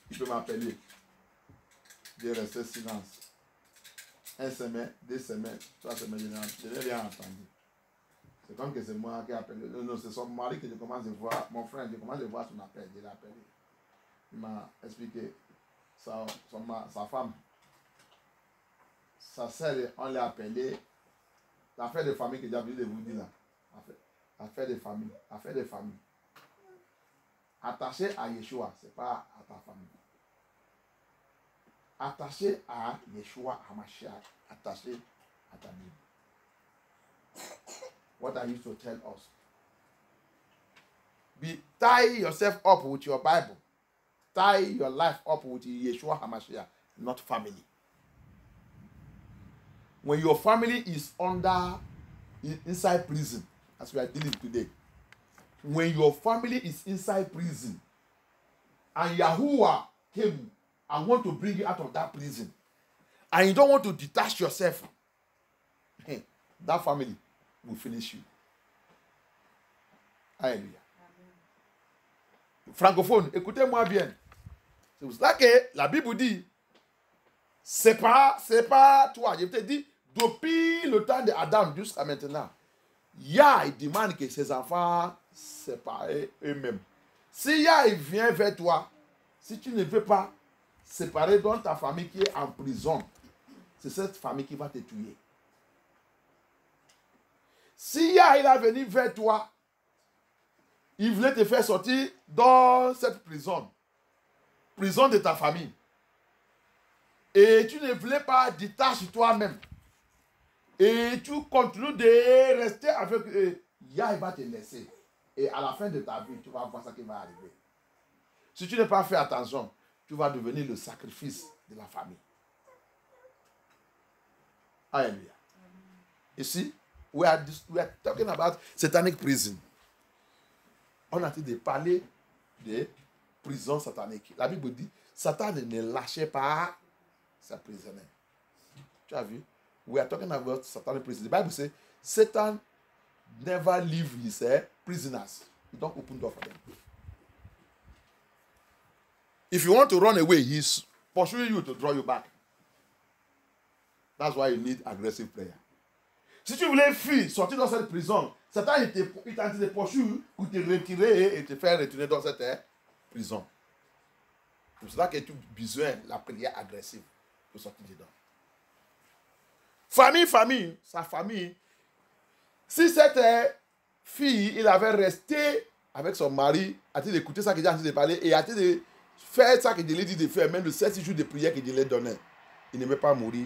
ils peuvent m'appeler. J'ai resté silence. 1 semaine, 2 semaines, 3 semaines, je n'ai rien entendu. C'est comme que c'est moi qui appelle. Non, c'est son mari que je commence à voir. Mon frère, je commence à voir son appel. Je l'ai appelé. Il m'a expliqué sa femme. Sa sœur, on l'a appelé. L'affaire de famille que j'ai oublié de vous dire là. Affaire de famille. Affaire de famille. Attaché à Yeshua, ce n'est pas à ta famille. Attaché à Yeshua, à Mashiach. Attaché à ta Bible. What I used to tell us. Tie yourself up with your Bible. Tie your life up with Yeshua HaMashiach, not family. When your family is inside prison, as we are dealing today, when your family is inside prison, and Yahuwah came and want to bring you out of that prison, and you don't want to detach yourself, that family will finish you. Alléluia. Francophone, écoutez-moi bien. C'est pour ça que la Bible dit, c'est pas toi. Je te dis, depuis le temps d'Adam jusqu'à maintenant, Yah il demande que ses enfants séparent eux-mêmes. Si Yah il vient vers toi, si tu ne veux pas séparer dans ta famille qui est en prison, c'est cette famille qui va te tuer. Si Yah il est venu vers toi, il voulait te faire sortir dans cette prison de ta famille. Et tu ne voulais pas détacher toi-même. Et tu continues de rester avec eux. Yah, il va te laisser. Et à la fin de ta vie, tu vas voir ce qui va arriver. Si tu n'as pas fait attention, tu vas devenir le sacrifice de la famille. Alléluia. Ici, we are talking about satanic prison. On a dit de parler de prison satanique. La Bible dit, Satan ne lâchait pas ses prisonniers. Tu as vu? We are talking about satanic prison. The Bible says, Satan never leave his prisoners. He don't open door for them. If you want to run away, he's pursuing you to draw you back. That's why you need aggressive prayer. Si tu voulais fuir, sortir dans cette prison, Satan il t'a dit de poursuivre ou te retirer et te faire retourner dans cette prison. C'est pour cela que tu as besoin de la prière agressive pour sortir dedans. Famille, sa famille. Si cette fille, il avait resté avec son mari, a-t-il écouté ça que j'ai dit de parler et a-t-il fait ça que je lui ai dit de faire, même le 7 jours de prière que je lui ai donné, il ne veut pas mourir.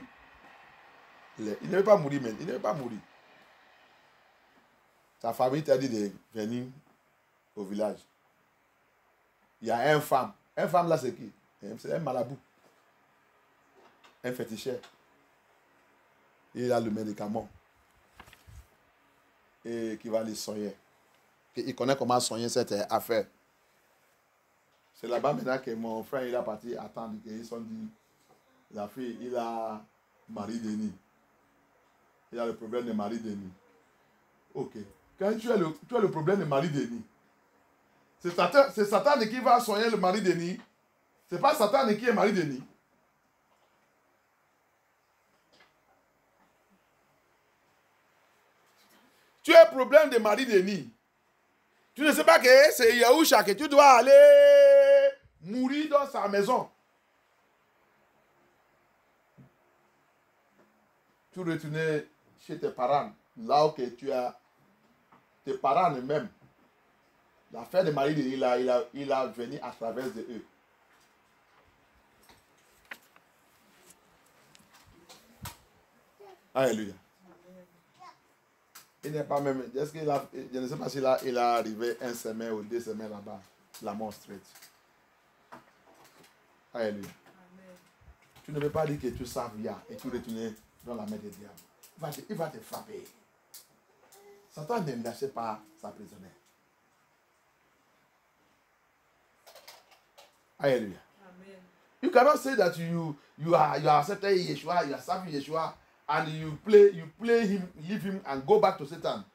Il ne veut pas mourir, même. Il ne veut pas mourir. Sa famille t'a dit de venir au village. Il y a une femme. Une femme là, c'est qui? C'est un marabout. Un féticheur. Il a le médicament. Et qui va les soigner. Il connaît comment soigner cette affaire. C'est là-bas maintenant que mon frère il a parti attendre. Ils sont dit, la fille, il a mari Denis. Il a le problème de mari Denis. Ok. Quand tu as le problème de mari Denis, c'est Satan qui va soigner le mari Denis. Ce n'est pas Satan qui est mari Denis. Tu as un problème de mari Denis. Tu ne sais pas que c'est Yahusha que tu dois aller mourir dans sa maison. Tu retournes chez tes parents, là où que tu as tes parents eux-mêmes. L'affaire de mari Denis, il a venu à travers de eux. Alléluia. Il n'est pas même. Est-ce qu'il a, je ne sais pas s'il est arrivé 1 semaine ou 2 semaines là-bas. La mort straight. Alléluia. Amen. Tu ne peux pas dire que tu saves Yah et tu retournes dans la main des diables. il va te frapper. Satan ne lâche pas sa prisonnière. Hallelujah. Amen. You cannot say that you are accepting Yeshua, you are serving Yeshua, and you play him, leave him, and go back to Satan.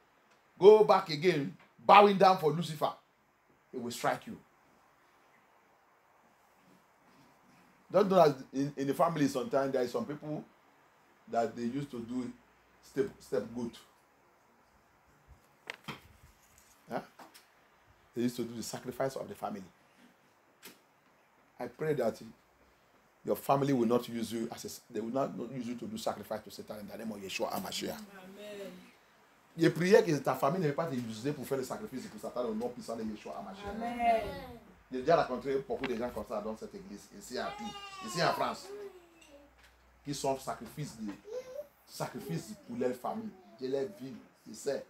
Go back again, bowing down for Lucifer. It will strike you. Don't know that in the family sometimes there is some people that they used to do step good. Huh? They used to do the sacrifice of the family. I pray that your family will not use you they will not use you to do sacrifice to Satan in the name of Yeshua HaMashiach. Amen. Les prières que ta famille ne veut pas t'utiliser pour faire le sacrifice pour Satan au nom puissant de Yeshua HaMashiach. Amen. J'ai déjà rencontré beaucoup de gens comme ça dans cette église, ici en France, qui sont sacrifices pour leur famille. Je les vis, je sais.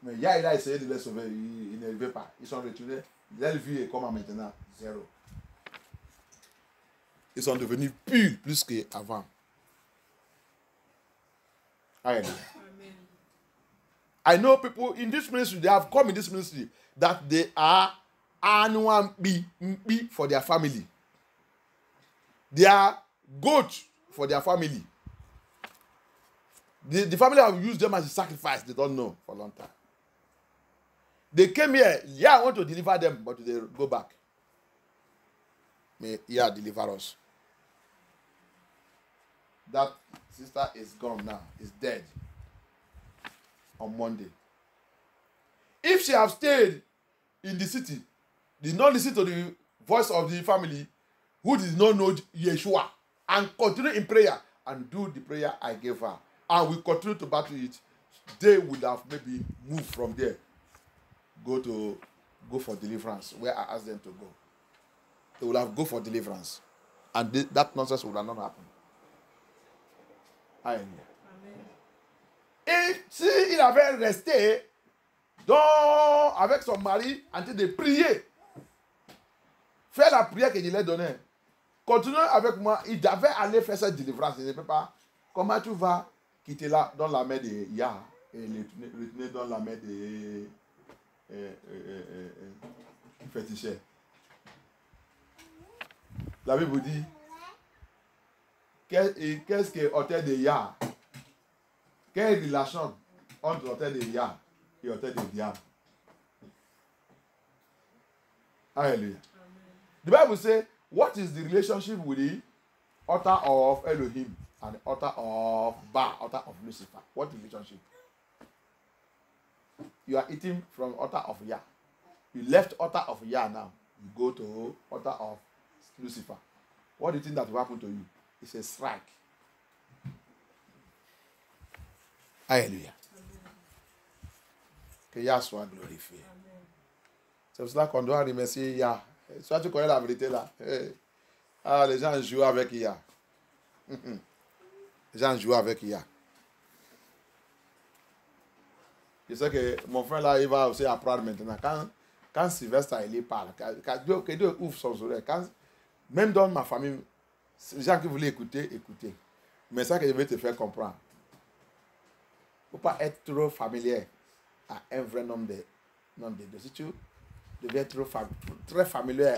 Mais il a essayé de les sauver, il ne veut pas. Ils sont retournés, leur vie est comme maintenant, zéro. Ils sont devenus purs plus qu'avant. Amen. I know people in this ministry, they have come in this ministry that they are annual B for their family. They are goats for their family. The family have used them as a sacrifice, they don't know for a long time. They came here, yeah, I want to deliver them, but they go back. May yeah deliver us. That sister is gone now, is dead on Monday. If she have stayed in the city, did not listen to the voice of the family who did not know Yeshua, and continue in prayer and do the prayer I gave her, and we continue to battle it, they would have maybe moved from there, go for deliverance where I asked them to go. They would have go for deliverance, and that nonsense would have not happened. Amen. Et s'il avait resté avec son mari en train de prier, faire la prière que je lui ai donnée, continuer avec moi, il devait aller faire cette délivrance. Il ne peut pas. Comment tu vas quitter là dans la main de Yah et retourner dans la main de féticheur? La Bible dit, qu'est-ce que l'autel de Yah? Quelle relation entre l'autel de Yah et l'autel du diable? Hallelujah. The Bible says, what is the relationship with the altar of Elohim and the altar of Baal, altar of Lucifer? What relationship? You are eating from altar of Yah. You left altar of Yah now. You go to altar of Lucifer. What do you think that will happen to you? It's a strike. Alléluia. Que Yah soit glorifié. C'est pour cela qu'on doit remercier Yah. Soit tu connais la vérité là. Ah, les gens jouent avec Yah. Les gens jouent avec Yah. Je sais que mon frère là, il va aussi apprendre maintenant. Quand Sylvestre il parle, que Dieu ouvre son oreille. Même dans ma famille, les gens qui voulaient écouter, écoutez. Mais ça que je vais te faire comprendre. Il ne faut pas être trop familier à un vrai nombre de deux. Si tu deviens très familier,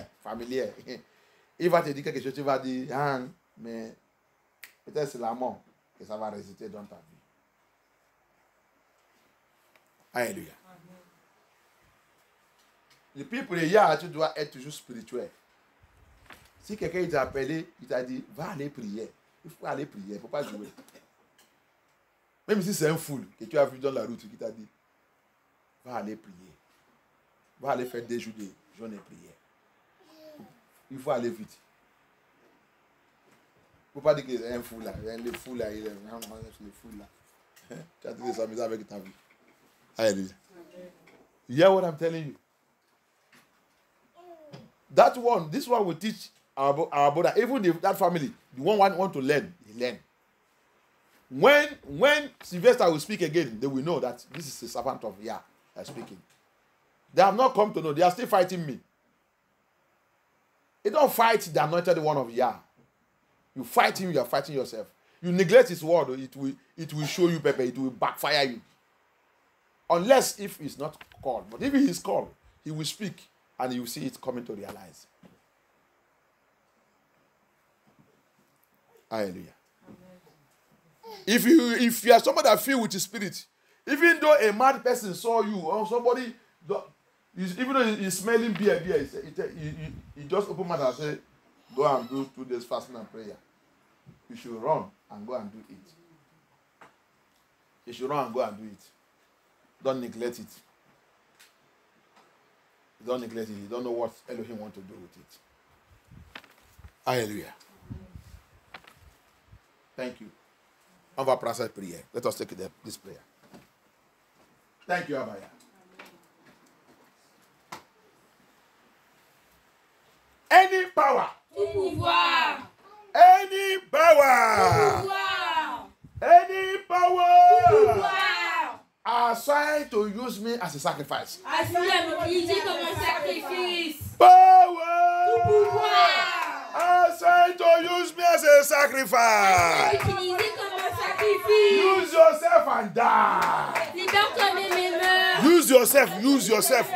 il va te dire quelque chose, tu vas dire, ah, mais peut-être c'est la mort que ça va résulter dans ta vie. Alléluia. Et puis pour les Yah, tu dois être toujours spirituel. Si quelqu'un t'a appelé, il t'a dit, va aller prier. Il faut aller prier, il ne faut pas jouer. Même si c'est un fou que tu as vu dans la route qui t'a dit, va aller prier. Va aller faire des jours de jeûne et prière. Il faut aller vite. Il ne faut pas dire que c'est un fou là. Le fou là, il est vraiment le fou là. Tu as dit de s'amuser avec ta vie. Alléluia. You hear what I'm telling you? This one will teach our brother, even that family, the one want to learn, he learn. When Sylvester will speak again, they will know that this is a servant of Yah speaking. They have not come to know. They are still fighting me. You don't fight the anointed one of Yah. You fight him, you are fighting yourself. You neglect his word, it will show you, Pepe, it will backfire you. Unless if he's not called. But if he is called, he will speak and you will see it coming to realize. Hallelujah. If you are somebody that filled with the spirit, even though a mad person saw you or somebody, even though he's smelling beer, he just open mouth and say, go and do 2 days fasting and prayer. You should run and go and do it. You should run and go and do it. Don't neglect it. Don't neglect it. You don't know what Elohim wants to do with it. Hallelujah. Thank you. On va prendre cette prière. Let us take this prayer. Thank you, Abaya. Any power. Tout pouvoir. Any power. Pouvoir. Any power. Pouvoir. Assigned to use me as a sacrifice. Assis à m'utiliser comme un sacrifice. Power. Pouvoir. Assigned to use me as a sacrifice. M'utiliser comme un sacrifice. Use yourself and die. Libère-toi de mes mains. Use yourself. Use yourself.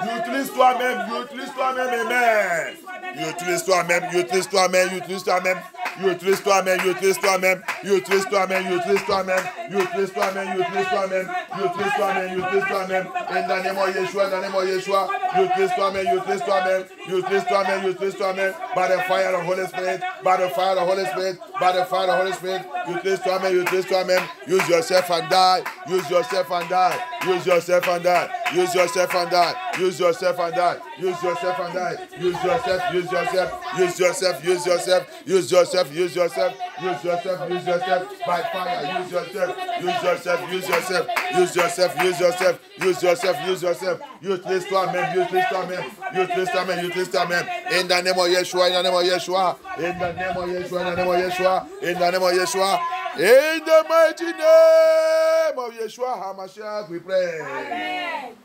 Utilise toi-même. Utilise toi-même. Amen. Utilise toi-même. Utilise toi-même. Utilise toi-même. Utilise toi-même. Utilise toi-même. Utilise toi-même. Utilise toi-même. Utilise toi-même. Utilise toi-même. Utilise toi-même. Utilise toi-même. In the name of Yeshua. In the name of Yeshua. Utilise toi-même. Utilise toi-même. Utilise toi-même. Utilise toi-même. By the fire of Holy Spirit. By the fire of Holy Spirit. By the fire of Holy Spirit. Utilise toi-même. Utilise toi-même. Use yourself and die. Use yourself and die. Use yourself and die. Use yourself and die. Use yourself and die. Use yourself and die. Use yourself. Use yourself. Use yourself. Use yourself. Use yourself. Use yourself. Use yourself. Use yourself. By fire. Use yourself. Use yourself. Use yourself. Use yourself. Use yourself. Use yourself. Use yourself. Utilise toi-même. Utilise toi-même. Utilise toi-même. Utilise toi-même. In the name of Yeshua. In the name of Yeshua. In the name of Yeshua. In the name of Yeshua. In the name of Yeshua. In the mighty name of Yeshua HaMashiach, we pray. Amen.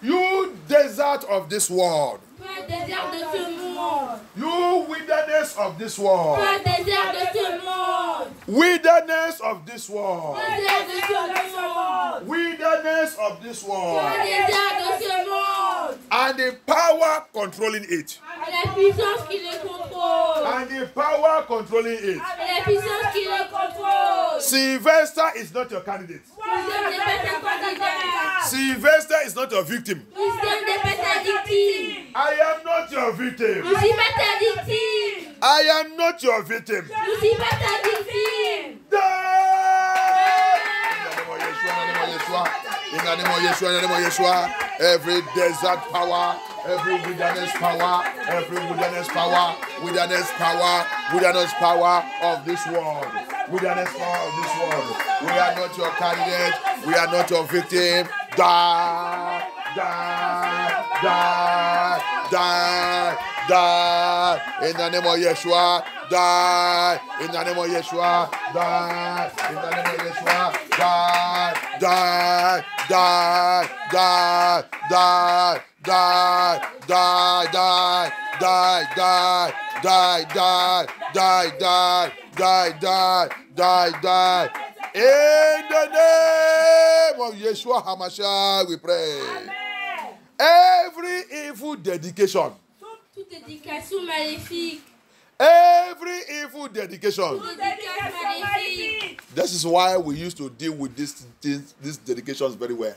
You desert of this world. Toi, désert de ce monde. You wilderness of this world. Toi, désert de ce monde. Wilderness of this world. Désert de ce monde. Wilderness of this Toi, world. désert de ce monde. And the power controlling it. La puissance qui le contrôle. And the power controlling it. La puissance qui le contrôle. Sylvester is not your candidate. Système des bêtes candidat. Sylvester is not your victim. Système des bêtes victimes. I am not your victim. Je suis pas ta victime. I am not your victim. Je suis pas ta victime. Die! In the name of Yeshua, in the name of Yeshua, every desert power, every wilderness power, every wilderness power, wilderness power, wilderness power of this world, wilderness power of this world. We are not your candidate, we are not your victim. Die, die, die, die, die. In the name of Yeshua, die. In the name of Yeshua, die. In the name of Yeshua, die, die, die, die, die, die, die, die, die, die, die, die, die, die, die, die, die, die. In the name of Yeshua HaMashiach, we pray. Amen. Every evil dedication. Toute éducation maléfique. Every evil dedication. Toute éducation maléfique. This is why we used to deal with these dedications very well.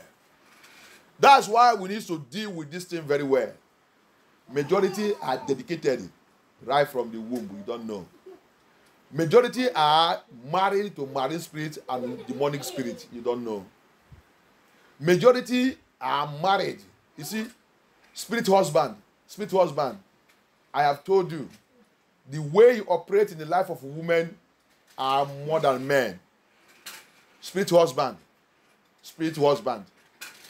That's why we need to deal with this thing very well. Majority are dedicated right from the womb. You don't know. Majority are married to marine spirit and demonic spirit. You don't know. Majority are married. You see, spirit husband. I have told you, the way you operate in the life of a woman are more than men. Spirit husband.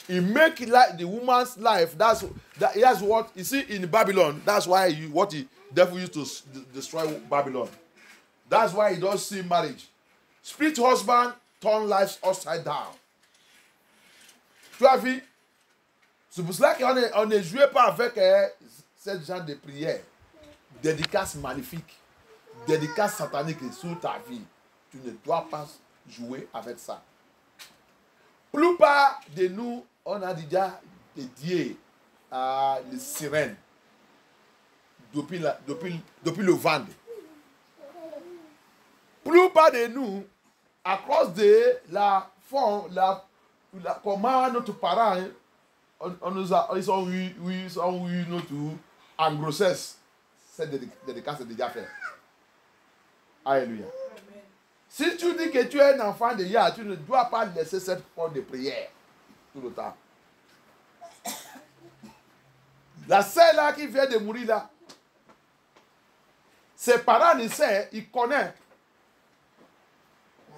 He make it like the woman's life. That's what you see in Babylon. That's why what the devil used to destroy Babylon. That's why he don't see marriage. Spirit husband turn lives upside down. Tu as vu? C'est pour cela qu'on ne joue pas avec ce genre de prière. Dédicace maléfique. Dédicace satanique sur ta vie. Tu ne dois pas jouer avec ça. Plupart de nous, on a déjà dédié à les sirènes depuis le ventre. Plupart de nous, à cause de comment notre parent, ils ont eu notre en grossesse. Cette dédicace est déjà faite. Alléluia. Si tu dis que tu es un enfant de Yah, tu ne dois pas laisser cette forme de prière tout le temps. La sœur là qui vient de mourir là, ses parents le savent, ils connaissent.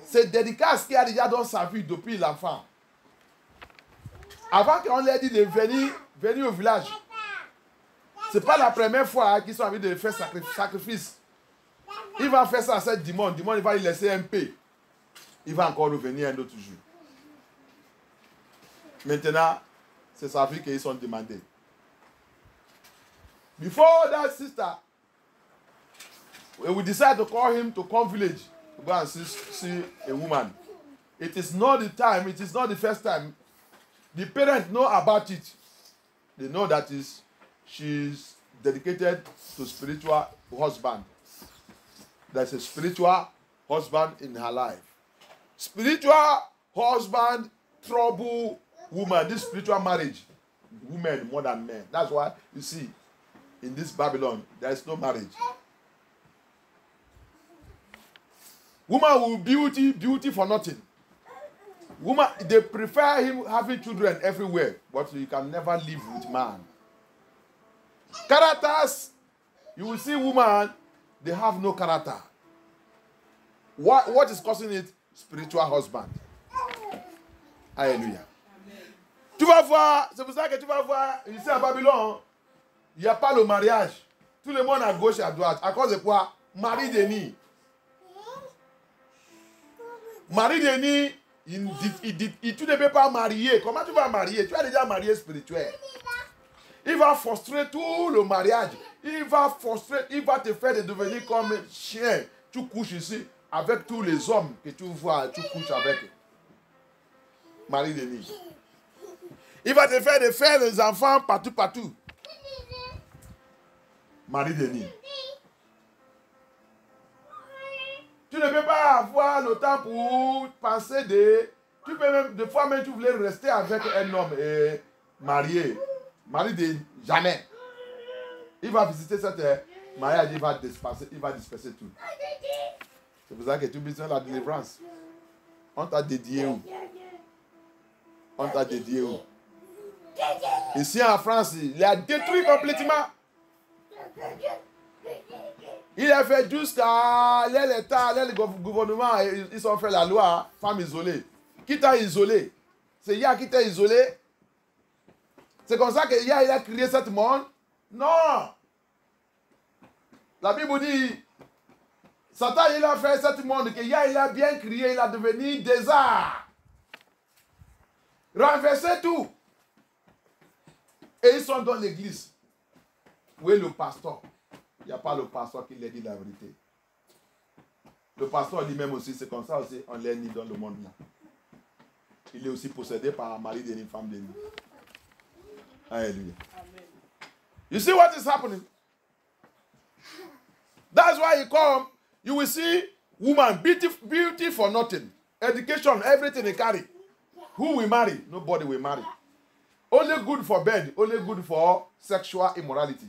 C'est dédicace qui a déjà dans sa vie depuis l'enfant. Avant qu'on leur dise de venir au village, ce n'est pas la première fois qu'ils sont envie de faire sacrifice. Il va faire ça ce dimanche. Dimanche, il va y laisser un peu. Il va encore revenir un autre jour. Maintenant, c'est sa vie qu'ils sont demandés. Before that sister, we decide to call him to come village to go and see a woman. It is not the time, it is not the first time. The parents know about it. They know that she's dedicated to spiritual husband. There's a spiritual husband in her life. Spiritual husband, trouble woman, this spiritual marriage. Women more than men. That's why you see in this Babylon there is no marriage. Woman will beauty for nothing. Woman, they prefer him having children everywhere, but you can never live with man. Characters, you will see woman, they have no character. What is causing it? Spiritual husband. Alléluia. Tu vas voir, c'est pour ça que tu vas voir, ici à Babylone, il n'y a pas le mariage. Tout le monde à gauche et à droite. À cause de quoi? Marie Denis. Marie Denis, tu ne peux pas marier. Comment tu vas marier? Tu as déjà marié spirituel. Il va frustrer tout le mariage. Il va te faire devenir comme un chien. Tu couches ici avec tous les hommes que tu vois, tu couches avec. Marie Denis. Il va te faire les enfants partout. Marie Denis. Tu ne peux pas avoir le temps pour penser tu peux même, des fois même tu voulais rester avec un homme marié. Marie Denis, jamais. Il va visiter cette mariage, il va disperser tout. C'est pour ça que tu as besoin de la délivrance. On t'a dédié où? On t'a dédié où? Ici en France, il a détruit complètement. Il a fait jusqu'à l'État, le gouvernement, ils ont fait la loi, femme isolée. Qui t'a isolé? C'est Yah qui t'a isolé? C'est comme ça que Yah il a créé ce monde? Non! La Bible dit, Satan il a fait ce monde que Yah il a bien créé, il a devenu désert. Renverser tout. Et ils sont dans l'église. Où est le pasteur? Il n'y a pas le pasteur qui leur dit la vérité. Le pasteur lui-même aussi, c'est comme ça aussi, on l'a mis dans le monde là. Il est aussi possédé par Marie Denis, femme Denis. Alléluia. You see what is happening? That's why you come, you will see woman, beauty for nothing. Education, everything they carry. Who will marry? Nobody will marry. Only good for bed, only good for sexual immorality.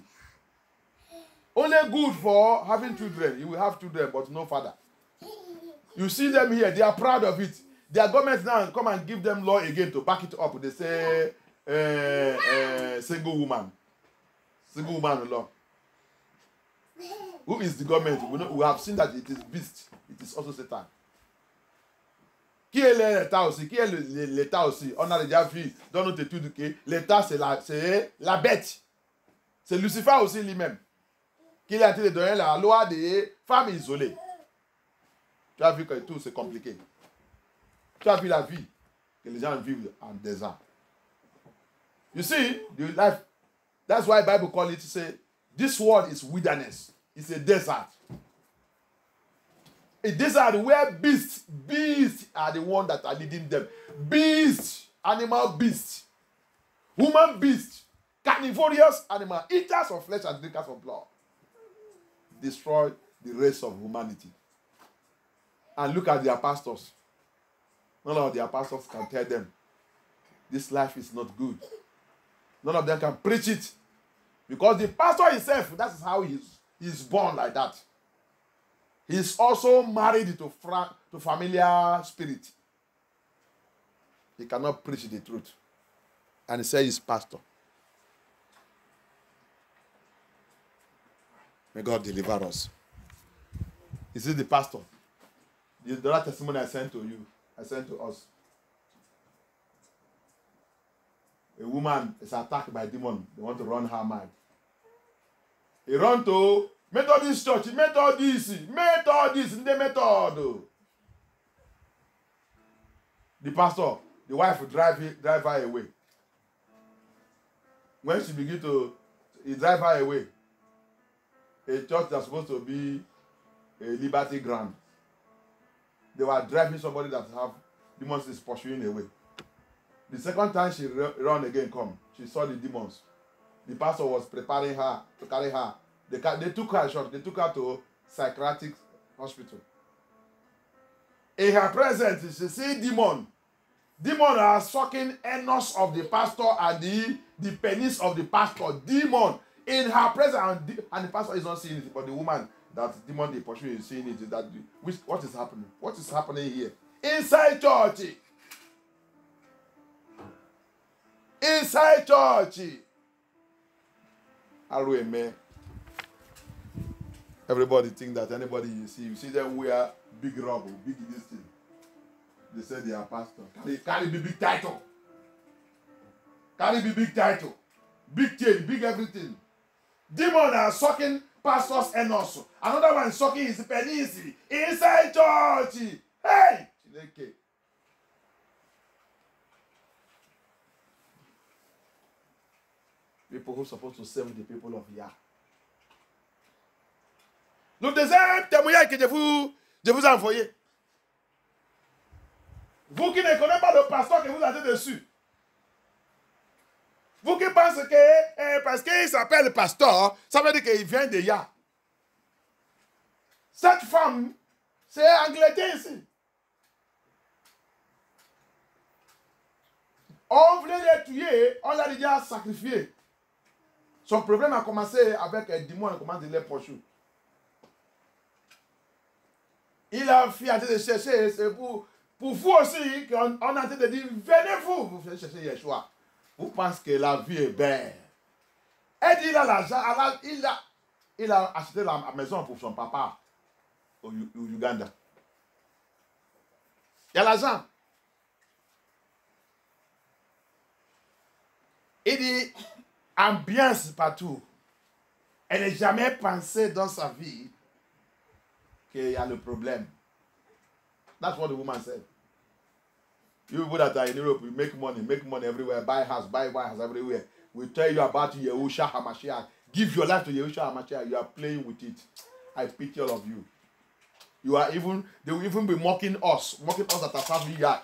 Only good for having children. You will have children, but no father. You see them here, they are proud of it. Their government now come and give them law again to back it up. They say single woman. Single woman law. Who is the government? We have seen that it is beast. It is also Satan. Qui est l'État aussi? Qui est l'État aussi? On a déjà vu dans notre étude que l'État c'est la bête. C'est Lucifer aussi lui-même. Qui a été donné la loi des femmes isolées. Tu as vu que tout c'est compliqué. Tu as vu la vie que les gens vivent en désert. You see, the life. That's why the Bible calls it. Say, this world is wilderness. It's a desert. These are where beasts are the ones that are leading them. Beasts, animal beasts, human beasts, carnivorous animal, eaters of flesh and drinkers of blood. Destroy the race of humanity. And look at their pastors. None of their pastors can tell them this life is not good. None of them can preach it. Because the pastor himself, that is how he's born like that. He's also married to familiar spirit. He cannot preach the truth. And he says he's pastor. May God deliver us. Is this the pastor? The other testimony I sent to you, I sent to us. A woman is attacked by a demon. They want to run her mad. He run to Methodist church, Methodist, in the method. The pastor, the wife drive her away. When she begin to drive her away, a church that's supposed to be a liberty ground, they were driving somebody that have demons is pursuing away. The second time she run again come, she saw the demons. The pastor was preparing her to carry her. They took her short. They took her to psychiatric hospital. In her presence, she see demon. Demon are sucking anus of the pastor and the penis of the pastor. Demon in her presence, and the pastor is not seeing it, but the woman that demon they pursue is seeing it. What is happening? What is happening here? Inside church. Inside church. Amen. Everybody think that anybody you see them wear big robe, big this thing. They say they are pastor. Carry the big title. Carry the big title. Big chain, big everything. Demon are sucking pastors and also. Another one sucking his penis inside church. Hey! People who are supposed to serve the people of Yah. Le deuxième témoignage que je vous ai envoyé. Vous qui ne connaissez pas le pasteur que vous avez dessus. Vous qui pensez que parce qu'il s'appelle pasteur, ça veut dire qu'il vient de Yah. Cette femme, c'est Angleterre ici. On voulait les tuer, on l'a déjà sacrifié. Son problème a commencé avec un démon, on commence à les poursuivre. Il a fait en train de chercher, c'est pour vous aussi qu'on est en train de dire, venez vous faites chercher Yeshua. Vous pensez que la vie est belle. Elle dit, il a l'argent, il a acheté la maison pour son papa au Uganda. Il y a l'argent. Il dit, ambiance partout. Elle n'a jamais pensé dans sa vie qu'il y a le problème. That's what the woman said. You people that are in Europe, you make money everywhere, buy house everywhere. We tell you about Yahushua HaMashiach. Give your life to Yahushua HaMashiach. You are playing with it. I pity all of you. They will even be mocking us that are serving Yah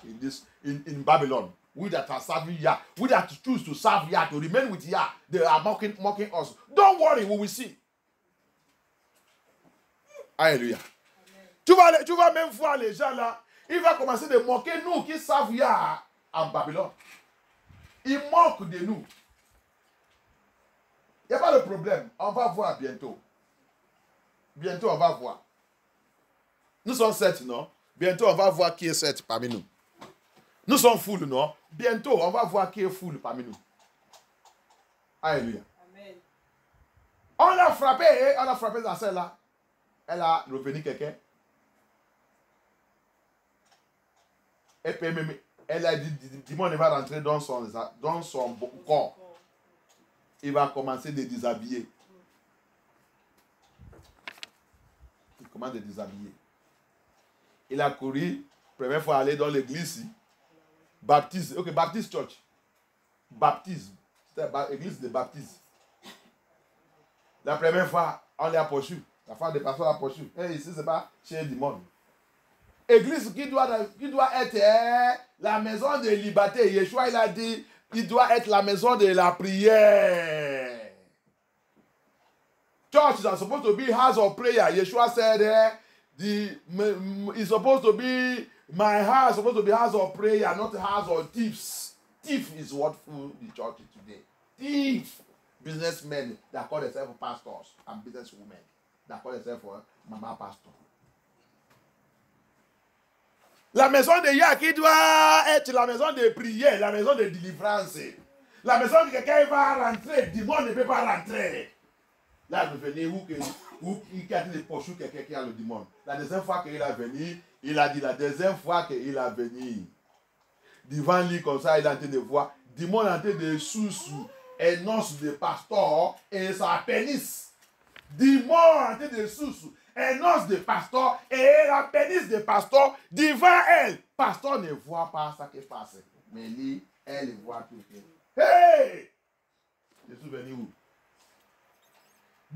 in Babylon. We that are serving Yah, we that choose to serve Yah, to remain with Yah, they are mocking us. Don't worry, we will see. Alléluia. Tu vas même voir les gens là, ils vont commencer de moquer nous qui servent Yah en Babylone. Ils moquent de nous. Il n'y a pas de problème. On va voir bientôt. Bientôt, on va voir. Nous sommes 7, non? Bientôt, on va voir qui est 7 parmi nous. Nous sommes full, non? Bientôt, on va voir qui est full parmi nous. Alléluia. Amen. On a frappé dans celle-là. Elle a revenu quelqu'un. Et puis, elle a dit, dis-moi, il va rentrer dans son corps. Il va commencer à déshabiller. Il commence à déshabiller. Il a couru, première fois aller dans l'église, Baptiste, ok, Baptist Church. Baptisme. C'était l'église de Baptiste. La première fois, on l'a poursuivi. La femme de pasteur l'a poursuivi. Et ici, ce n'est pas chez du monde. église qui doit être la maison de liberté. Yeshua, il a dit, il doit être la maison de la prière. Church is supposed to be house of prayer. Yeshua said it's supposed to be, my house is supposed to be house of prayer, not a house of thieves. Thief is what fool the church is today. Thief. Businessmen that call themselves pastors and businesswomen that call themselves mama pastor. La maison de Yah qui doit être la maison de prière, la maison de délivrance. La maison que quelqu'un va rentrer, du monde ne peut pas rentrer. Là, il venait où il a dit les poches, quelqu'un qui a le démon. La deuxième fois qu'il est venu, il a dit la deuxième fois qu'il est venu. Devant lui, comme ça, il a en train de voir. Démon en train de sous un os de pasteur et sa pénis. Démon en train de sous un os de pasteur et la pénis de pasteur devant elle. Pasteur ne voit pas ce qui se passe. Mais lui, elle voit tout. Hey! Je suis venu où?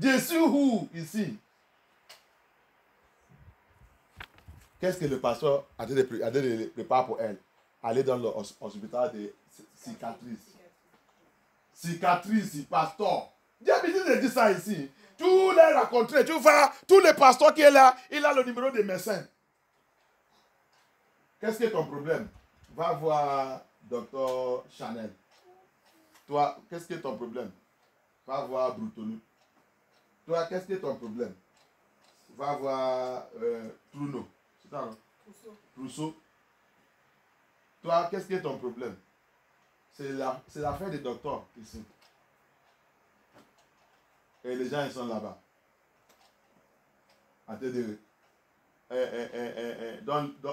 Je suis où ici? Qu'est-ce que le pasteur a dit de préparer pour elle? Aller dans l'hôpital de cicatrices. Cicatrices, pasteur. J'ai l'habitude de dire ça ici. Tu les rencontrer, tu vas, tous les pasteurs qui est là, il a le numéro des médecins. Qu'est-ce que ton problème? Va voir Dr. Chanel. Toi, qu'est-ce que ton problème? Va voir Brutonu. Toi, qu'est-ce que ton problème? Va voir Truno. C'est ça, non? Rousseau. Toi, qu'est-ce que ton problème? C'est l'affaire des docteurs ici. Et les gens, ils sont là-bas.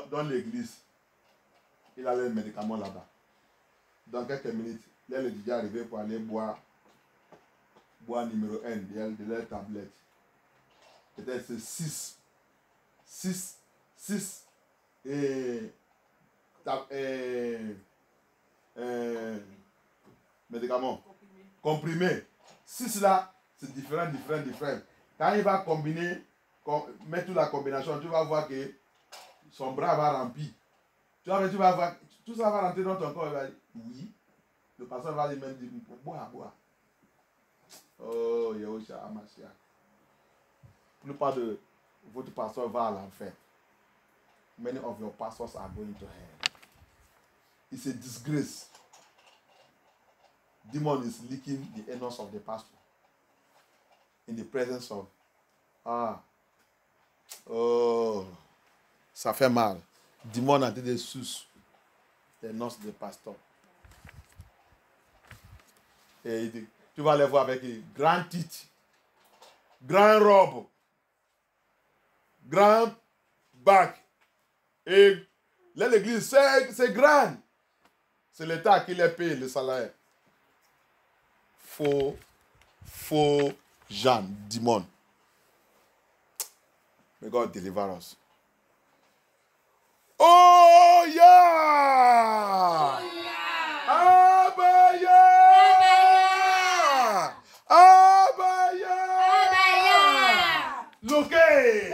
Dans l'église, il a les médicaments là-bas. Dans quelques minutes, là, le DJ est arrivé pour aller boire numéro 1 de leur tablette. Peut-être c'est 6 médicaments comprimés. 6 là, c'est différent. Quand il va combiner, mettre toute la combinaison, tu vas voir que son bras va remplir. Tu vas voir, tout ça va rentrer dans ton corps. Il va dire, oui. Le pasteur va lui même dire, bois. Oh, Yahusha Amashia. La plupart de votre pasteur va à l'enfer. Many of your pastors are going to hell. It's a disgrace. Demon is licking the anus of the pastor in the presence of ça fait mal. Demon a été sous les noces de pasteur. Et tu vas les voir avec une grande titre, grande robe, grand bac. Et là, l'église, c'est grand. C'est l'État qui les paye le salaire. Faux Jean, Dimon. May God deliver us. Oh yeah! Abaya! Abaya! Localise!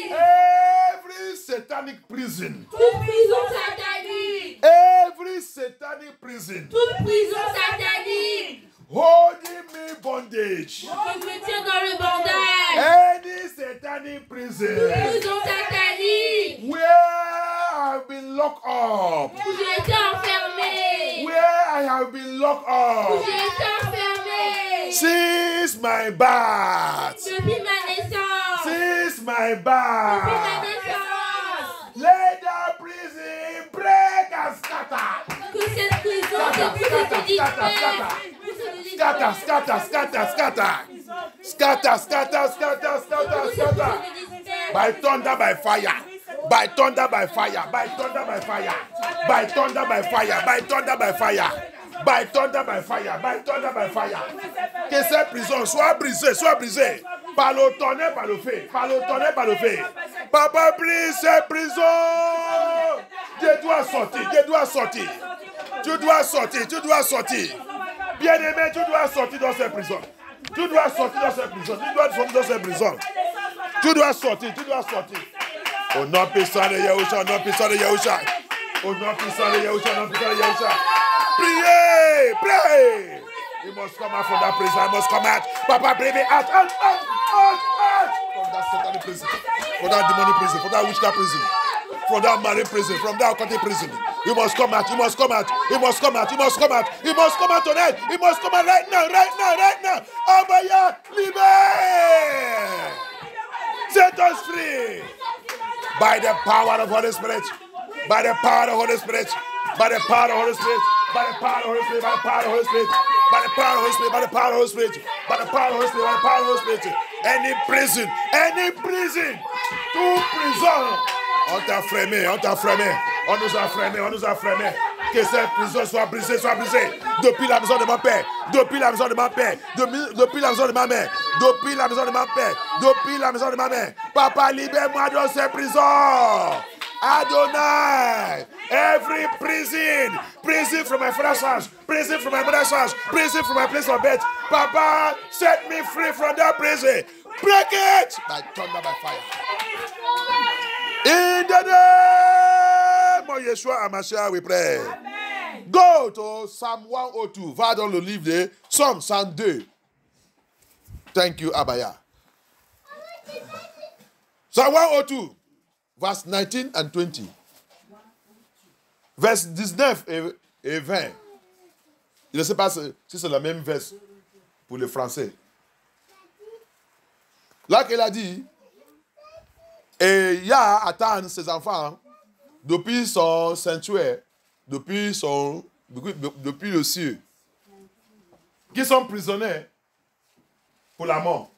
Every satanic prison. Toute prison satanique. Every satanic prison. Toute prison satanique. Holding me bondage. Qui me tient dans le bandage. Any satanic prison. Prison satanique. Where I've been locked up. Où j'ai été enfermé. Where I have been locked Où up. j'ai été enfermé. Since my birth. Depuis ma naissance. Since my Depuis ma birth. naissance. Let the prison break and scatter. Que cette prison se disperse. Scatter. By thunder, by fire. By thunder, by fire. By thunder, by fire. By thunder, by fire. By thunder, by fire. By thunder, by fire. By thunder, by fire. Que cette prison soit brisée. Par le tonnerre, par le feu. Par le tonnerre, par le feu. Papa, brise cette prison. Tu dois sortir. Tu dois sortir. Bien-aimé, tu dois sortir dans cette prison. Tu dois sortir dans cette prison. Tu dois sortir, tu dois sortir. Au nom puissant de Yahusha, au nom puissant de Yahusha. Au nom puissant de Yahusha, au nom puissant de Yahusha. Priez, priez. You must come out from that prison. I must come out. Papa, bring me out. Out. From that satanic prison. From that demonic prison. From that witchcraft prison. From that marine prison. From that occultic prison. You must come out. You must come out. You must come out. You must come out. You must come out tonight. You must come out right now. Right now. Right now. Abaya, libère. Set us free. By the power of Holy Spirit. By the power of Holy Spirit. By the power of Holy Spirit. By the power of Holy Spirit. By the power of Holy Spirit. By the power of Holy Spirit. By the power of Holy Spirit. By the power of Holy Spirit. By the power of Holy Spirit. Any prison. Tout prison. On t'a frémé. On nous a frémé. Que cette prison soit brisée. Depuis la maison de mon père. Depuis la maison de ma mère. Depuis la maison de ma mère. Papa, libère-moi de ces prisons. Adonai, every prison from my father's house, prison from my mother's house, prison from my place of birth. Papa, set me free from that prison. Break it by thunder, by fire. In the name of Yeshua HaMashiach, we pray. Amen. Go to Psalm 102. Va dans le livre de Psalm 102. Thank you, Abaya. Psalm 102. Verse 19 and 20. Verse 19 et 20. Je ne sais pas si c'est la même verse pour les Français. Là qu'elle a dit, et Yah attend ses enfants depuis son sanctuaire, depuis le ciel, qui sont prisonniers pour la mort.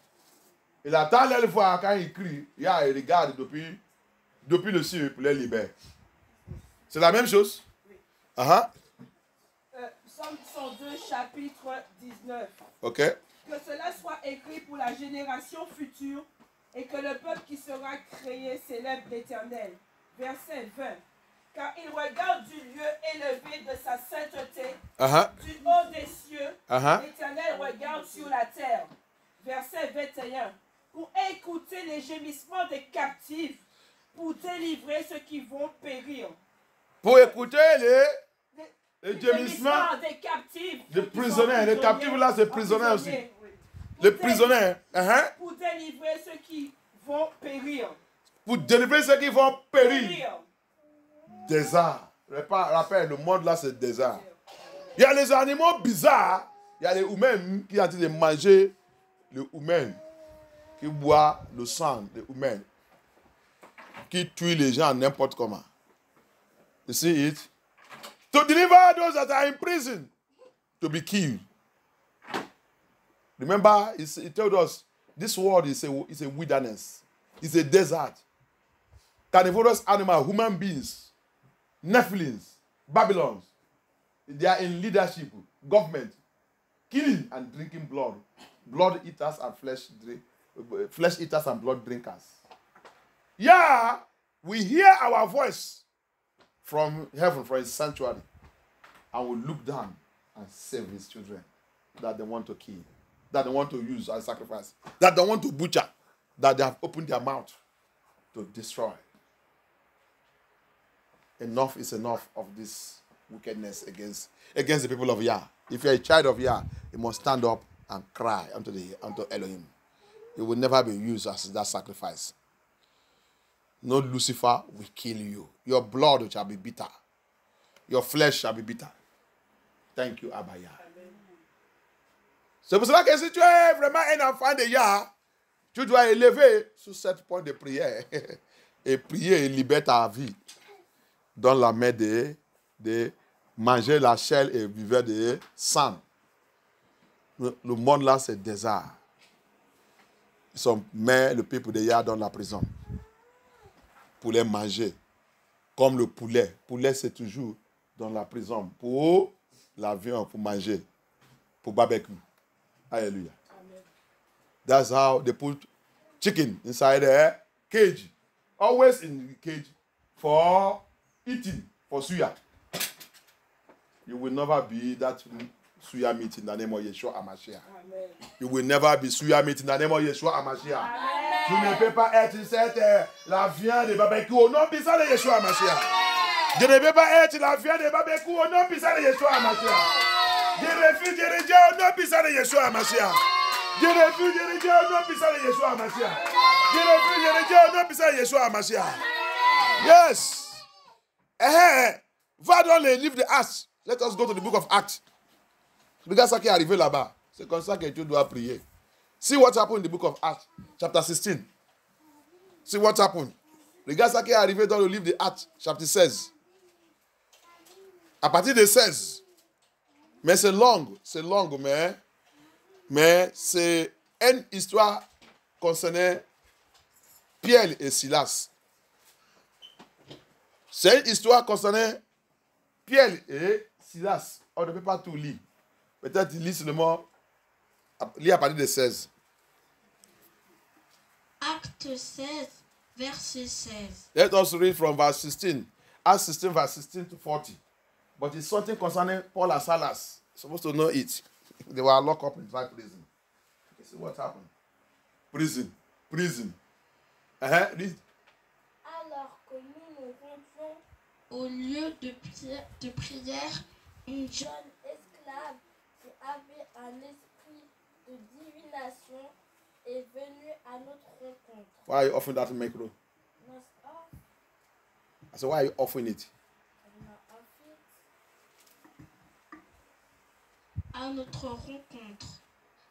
Il attend les voir quand il crie, Yah il regarde depuis le ciel pour les libérer. C'est la même chose? Psaume 102, chapitre 19. Ok. Que cela soit écrit pour la génération future et que le peuple qui sera créé célèbre l'Éternel. Verset 20. Car il regarde du lieu élevé de sa sainteté, du haut des cieux, l'Éternel regarde sur la terre. Verset 21. Pour écouter les gémissements des captifs, pour délivrer ceux qui vont périr. Pour écouter les gémissements des captifs. des prisonniers. Les captifs là, c'est prisonniers aussi. Les prisonniers. Pour délivrer ceux qui vont périr. Pour délivrer ceux qui vont périr. Désert. Rappelle, le monde là, c'est désert. Il y a les animaux bizarres. Il y a les humains qui ont dit de manger le humain. Qui boit le sang des humains. Qui tue les gens n'importe comment. You see it? To deliver those that are in prison to be killed. Remember, he told us this world is a wilderness. It's a desert. Carnivorous animals, human beings, Nephilims, Babylons, they are in leadership, government, killing and drinking blood. Blood eaters and flesh eaters and blood drinkers. Yeah, we hear our voice from heaven, from his sanctuary, and we look down and save his children that they want to kill, that they want to use as sacrifice, that they want to butcher, that they have opened their mouth to destroy. Enough is enough of this wickedness against the people of Yah. If you're a child of Yah, you must stand up and cry unto Elohim. It will never be used as that sacrifice. No Lucifer will kill you. Your blood shall be bitter. Your flesh shall be bitter. Thank you, Abaya. C'est pour cela que si tu es vraiment un enfant de Yah, tu dois élever sur cette point de prière et prier et libérer ta vie. Dans la main de manger la chair et vivre de sang. Le monde là, c'est désert. Ils met le peuple de Yah dans la prison pour les manger. Comme le poulet. Le poulet, c'est toujours dans la prison pour la viande, pour manger, pour barbecue. Hallelujah. Amen. That's how they put chicken inside a cage. Always in the cage for eating, for suya. You will never be that suya meat in the name of Yeshua HaMashiach. Amen. You will never be suya meat in the name of Yeshua HaMashiach. Amen. Tu ne peux pas être la viande de barbecue au nom puissant de Yeshua Mashiach. Je ne peux pas être la viande de barbecue au nom puissant de Yeshua Mashiach. Je refuse de rejecter au nom puissant de Yeshua Mashiach. Je refuse de rejecter au nom puissant de Yeshua Mashiach. Je refuse de rejecter au nom puissant de Yeshua Mashiach. Yes. Va dans le livre de Actes. Let us go to the book of Acts. Regarde ça qui est arrivé là-bas. C'est comme ça que tu dois prier. See what happened in the book of Acts, chapter 16. See what happened. Regarde ça qui est arrivé dans le livre de Actes, chapitre 16. À partir de 16. Mais c'est long, mais c'est une histoire concernant Pierre et Silas. C'est une histoire concernant Pierre et Silas. On ne peut pas tout lire. Peut-être lire seulement, lire à partir de 16. Acte 16, verset 16. Let us read from verse 16. Acts 16, verse 16 to 40. But it's something concerning Paul and Silas. You're supposed to know it. They were locked up inside prison. You see what happened? Prison. Read. Alors que nous nous rendions Au lieu de prière, une jeune jeune esclave qui avait un esprit de divination est venue à notre rencontre. Why are you offering that micro? N'est-ce pas? I said, why are you offering it? Elle m'a offert à notre rencontre.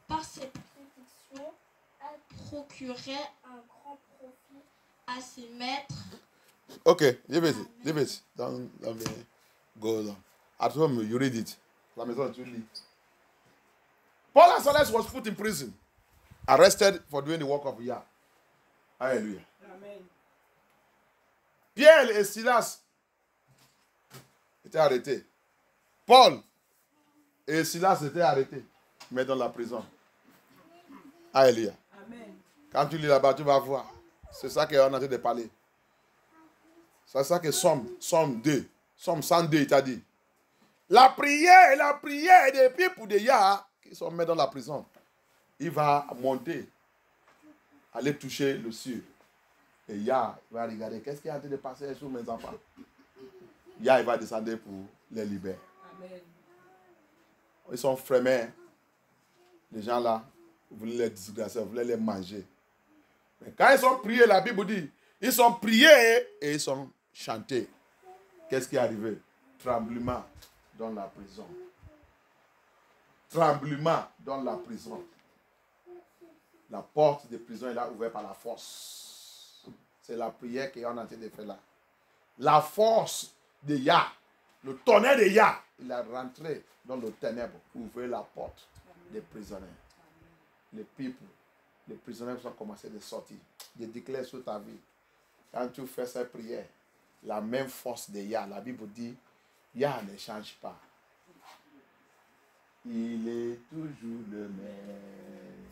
Par ses prédiction, elle procurait un grand profit. à ses maîtres Okay, leave it. Don't go down. At home, you read it. La maison, tu lis. Paul and Silas was put in prison, arrested for doing the work of Yah. Hallelujah. Amen. Pierre et Silas étaient arrêtés. Paul et Silas étaient arrêtés, mais dans la prison. Alléluia. Amen. Quand tu lis là-bas, tu vas voir. C'est ça qu'on est en train de parler. C'est ça que Somme 2, Somme 102, il t'a dit. La prière des peuples de Yah qui sont mis dans la prison, il va monter, aller toucher le ciel. Et Yah va regarder qu'est-ce qui est en train de passer sur mes enfants. Yah il va descendre pour les libérer. Amen. Ils sont frémés. Les gens là, vous voulez les disgracer, vous voulez les manger. Mais quand ils sont priés, la Bible dit, ils sont priés et ils sont chantés. Qu'est-ce qui est arrivé? Tremblement dans la prison. Tremblement dans la prison. La porte de prison est là ouverte par la force. C'est la prière qu'on est en train de faire là. La force de Yah, le tonnerre de Yah, il est rentré dans le ténèbre pour ouvrir la porte des prisonniers. Les people, les prisonniers ont commencé à sortir. Je déclare sur ta vie, quand tu fais cette prière, la même force de Yah, la Bible dit, Yah ne change pas. Il est toujours le même.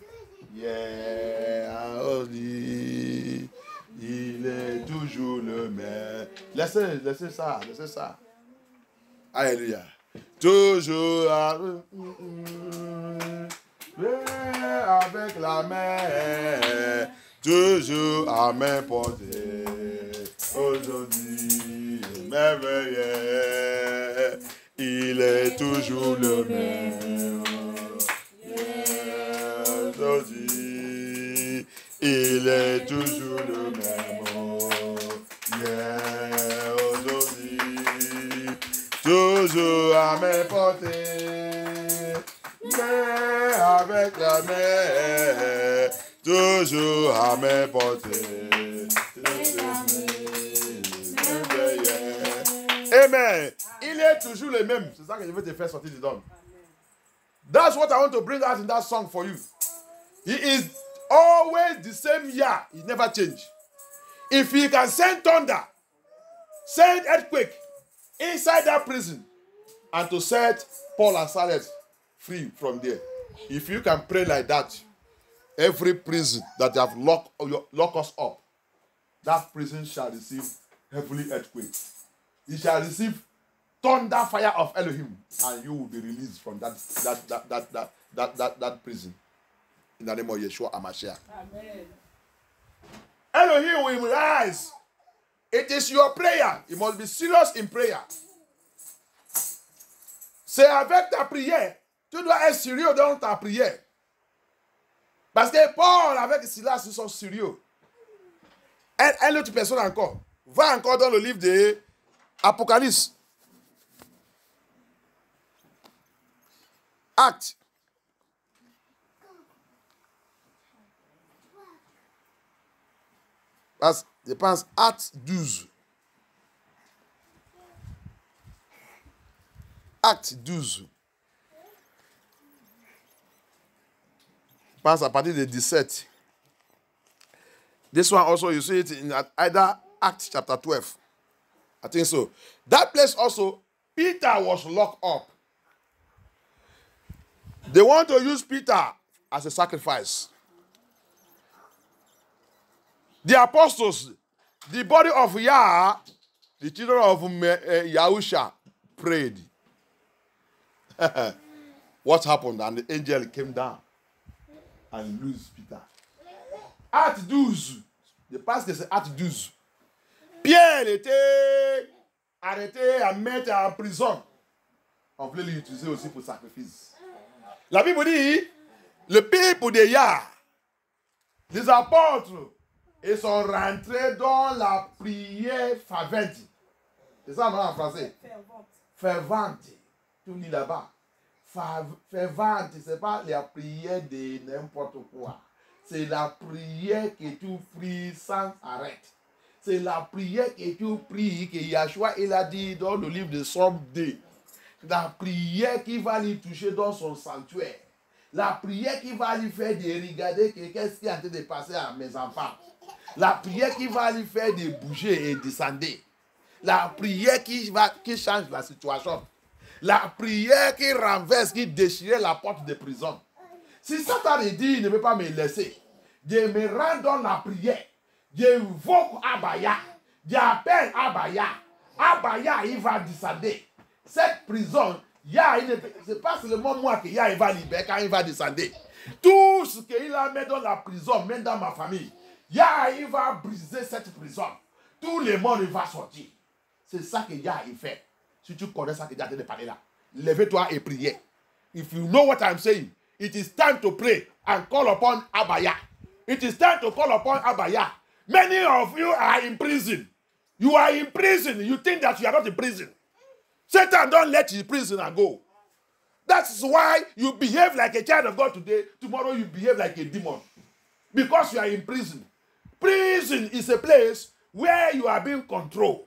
Yeah, oh, il est toujours le même. Laissez ça. Alléluia. Toujours avec la main, toujours à main portée. Aujourd'hui, merveilleux, il est toujours le même. Aujourd'hui, il est toujours le même. Aujourd'hui, toujours à main portée. Mais avec la main, toujours à main portée. Amen. Il est toujours le même. C'est ça que je veux te faire sortir dedans. That's what I want to bring out in that song for you. He is always the same Yah. He never changed. If he can send thunder, send earthquake inside that prison, and to set Paul and Silas free from there. If you can pray like that, every prison that they have locked us up, that prison shall receive heavenly earthquake. It shall receive thunder fire of Elohim, and you will be released from that prison. In the name of Yeshua HaMashiach. Amen. Elohim will rise. It is your prayer. You must be serious in prayer. C'est avec ta prière. Tu dois être sérieux dans ta prière. Parce que Paul avec Silas, ils sont sérieux. Elle autre personne encore. Va encore dans le livre de Apocalypse. Acte. Je pense Acte 12. Acte 12. Je pense à partir de 17. This one also, you see it in either Acts chapter 12. I think so. That place also, Peter was locked up. They want to use Peter as a sacrifice. The apostles, the body of Yah, the children of Yahusha prayed. What happened? And the angel came down and loosed Peter. Acte 12. The pasteur c'est Acte 12. Pierre était arrêté à mettre en prison. On voulait l'utiliser aussi pour sacrifice. La Bible dit, le peuple de Yah, les apôtres, ils sont rentrés dans la prière fervente. C'est ça en français? Fervente. Fervente. Tu lis là-bas. Fervente, ce n'est pas la prière de n'importe quoi. C'est la prière que tu pries sans arrêt. C'est la prière que tu pries, que Yahshua il a dit dans le livre de Somme 2. La prière qui va lui toucher dans son sanctuaire. La prière qui va lui faire de regarder qu'est-ce qui est en train de passer à mes enfants. La prière qui va lui faire de bouger et descendre. La prière qui change la situation. La prière qui renverse, qui déchire la porte de prison. Si Satan dit, il ne veut pas me laisser. Je me rends dans la prière. J'invoque Abaya. J'appelle Abaya. Abaya, il va descendre. Cette prison, c'est pas seulement moi que il va libérer quand il va descendre. Tout ce qu'il a mis dans la prison, même dans ma famille, il va briser cette prison. Tout le monde va sortir. C'est ça que il fait. Si tu connais ça que j'ai en train de parler là, lève-toi et priez. If you know what I'm saying, it is time to pray and call upon Abaya. It is time to call upon Abaya. Many of you are in prison. You are in prison. You think that you are not in prison. Satan don't let you in prison and go. That's why you behave like a child of God today. Tomorrow you behave like a demon. Because you are in prison. Prison is a place where you are being controlled.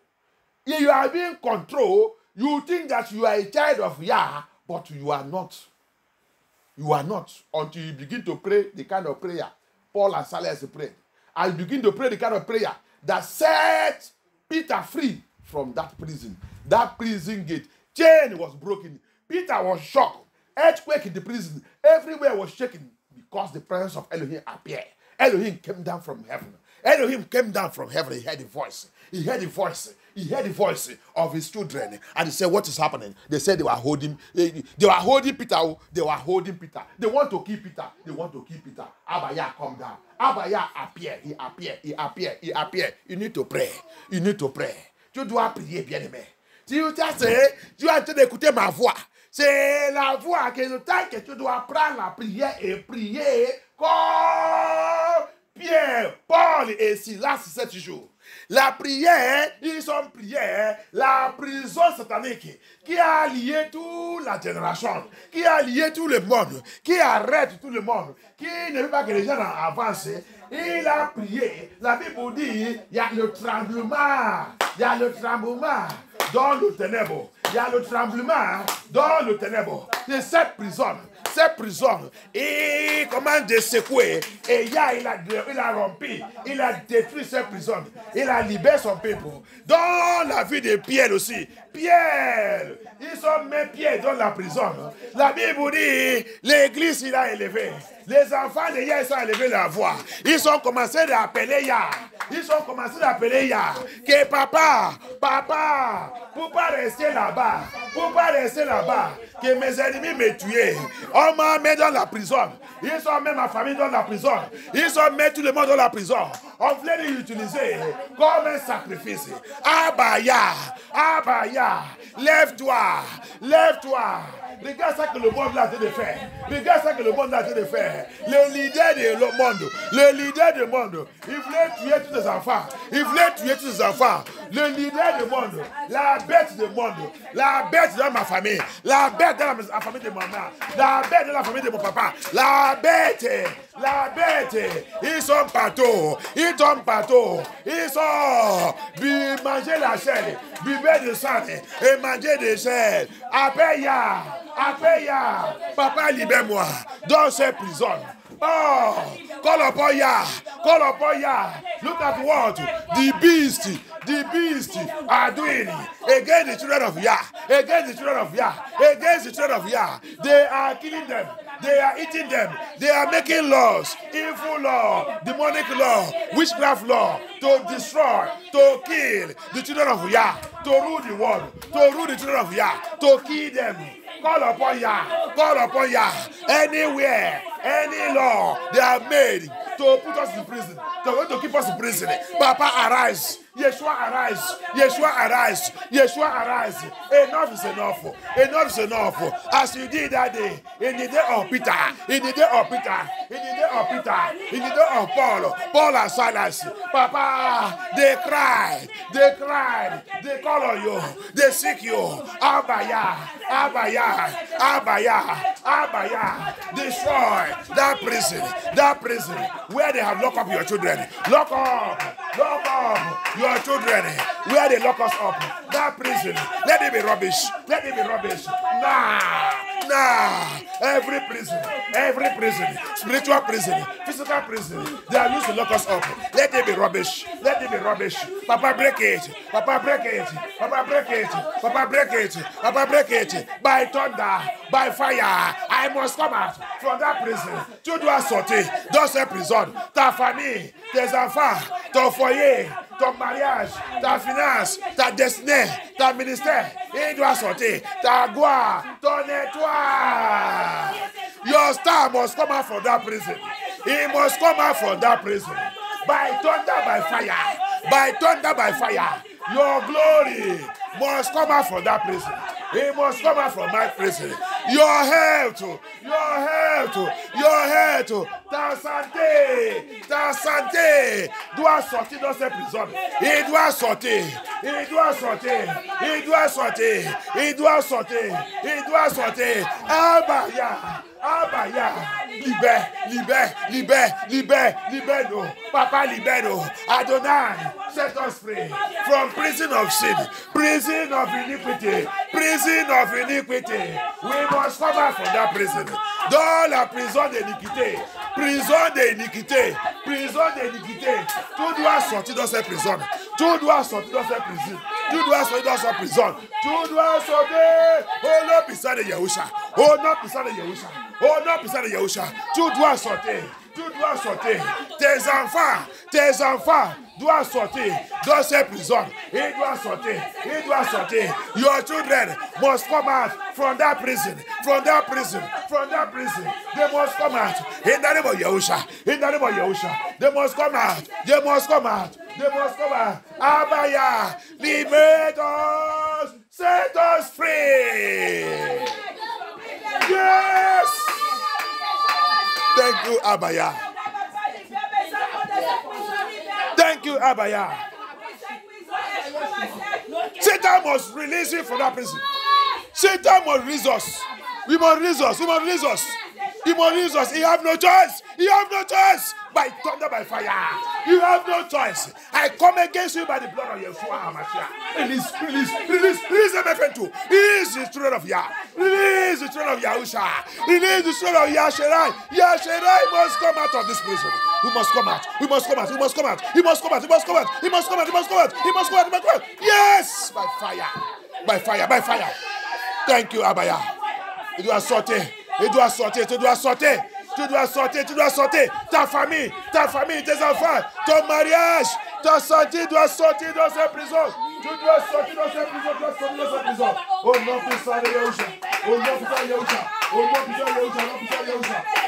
If you are being controlled, you think that you are a child of Yah, but you are not. You are not. Until you begin to pray the kind of prayer Paul and Silas prayed. And you begin to pray the kind of prayer that set Peter free from that prison. That prison gate. Chain was broken. Peter was shocked. Earthquake in the prison. Everywhere was shaking because the presence of Elohim appeared. Elohim came down from heaven. Elohim came down from heaven. He heard the voice. He heard the voice. He heard the voice of his children. And he said, what is happening? They said they were holding Peter. They were holding Peter. They want to kill Peter. They want to kill Peter. Abaya, come down. Abaya appeared. He appeared. He appeared. He appeared. You need to pray. You need to pray. Tu dois prier, bien-aimé. Tu es en train d'écouter ma voix. C'est la voix que le temps que tu dois prendre la prière et prier comme Pierre, Paul et Silas 7 jours. La prière, ils ont prié la prison satanique qui a lié toute la génération, qui a lié tout le monde, qui arrête tout le monde, qui ne veut pas que les gens avancent. Il a prié. La Bible dit, il y a le tremblement. Il y a le tremblement dans le ténèbre. Il y a le tremblement dans le ténèbre. C'est cette prison. Cette prison, il commence de secouer. Et il a rompu. Il a détruit cette prison. Il a libéré son peuple. Dans la vie de Pierre aussi. Pierre, ils ont mis Pierre dans la prison. La Bible dit, l'église, il a élevé. Les enfants de Yah, ils ont élevé la voix. Ils ont commencé à appeler Yah. Ils sont commencés à appeler Ya. Que papa, pour pas rester là-bas, que mes ennemis me tuaient. On m'a mis dans la prison. Ils ont mis ma famille dans la prison. Ils ont mis tout le monde dans la prison. On voulait l'utiliser comme un sacrifice. Abaya, lève-toi. Regarde ça que le monde a de faire. Le leader du monde, il voulait tuer tous les enfants. Le leader du monde, la bête du monde, la bête dans ma famille, la bête dans la famille de maman, la bête dans la famille de mon papa, la bête. Ils sont partout. Ils sont manger la chair, buvez du sang et manger des chair. Appelle Ya. Papa, libère-moi dans cette prison. Oh, call upon Ya. Look at what the beast are doing against the children of Ya. They are killing them. They are eating them. They are making laws, evil law, demonic law, witchcraft law, to destroy, to kill the children of Ya, to rule the world, to rule the children of Ya, to kill them. Call upon Ya. Anywhere, any law they have made to put us in prison, to keep us in prison. Papa, arise. Yeshua, arise. Enough is enough. As you did that day, in the day of Peter, in the day of Paul and Silas. Papa, they cried, they call on you, they seek you. Abaya. Destroy that prison where they have locked up your children. Lock up your children where they lock us up. That prison, let it be rubbish. Nah. Every prison, spiritual prison, physical prison, they are used to lock us up. Let it be rubbish. Papa, break it. By thunder, by fire, I must come out from that prison. Tu dois sortir dans cette prison. Ta famille, tes enfants, ton foyer, ton mariage, ta finance, ta destinée, ta ministère, il doit sortir. Ta gloire, ton étoile. Your star must come out from that prison. He must come out from that prison. By thunder, by fire. Your glory must come out from that prison. He must come out from my prison. Your health. Ta santé doit sortir dans cette prison. Il doit sortir. Abaya. Libère-nous. Papa, libère-nous. Adonai, set us free from prison of sin, prison of iniquity. We must come out from that prison. Dans la prison d'iniquité. Tu dois sortir dans cette prison. Tu dois sortir. Oh non, puissant de Yahusha. Tu dois sortir. Tes enfants doivent sortir dans cette prison. Il doit sortir. Your children must come out from that prison. They must come out. In the name of Yahusha. They must come out. Abaya, liberate us. Set us free. Yes. Thank you, Abaya. Satan must release you from that prison. Satan must release us. He must release us. He have no choice. By thunder, by fire. You have no choice. I come against you by the blood of Yeshua HaMashiach. Release MFN2. Release the children of Yah. Release the children of Yahusha. Release the children of Yasherai. Yasherai must come out of this prison. We must come out. Yes! By fire. Thank you, Abaya. Tu dois sortir. Ta famille, tes enfants, ton mariage, dois sortir dans cette prison. Tu dois sortir dans cette prison. Tu dois sortir dans cette prison. Au nom puissant de Yahusha. Au nom puissant de Yahusha. Au nom puissant de Yahusha.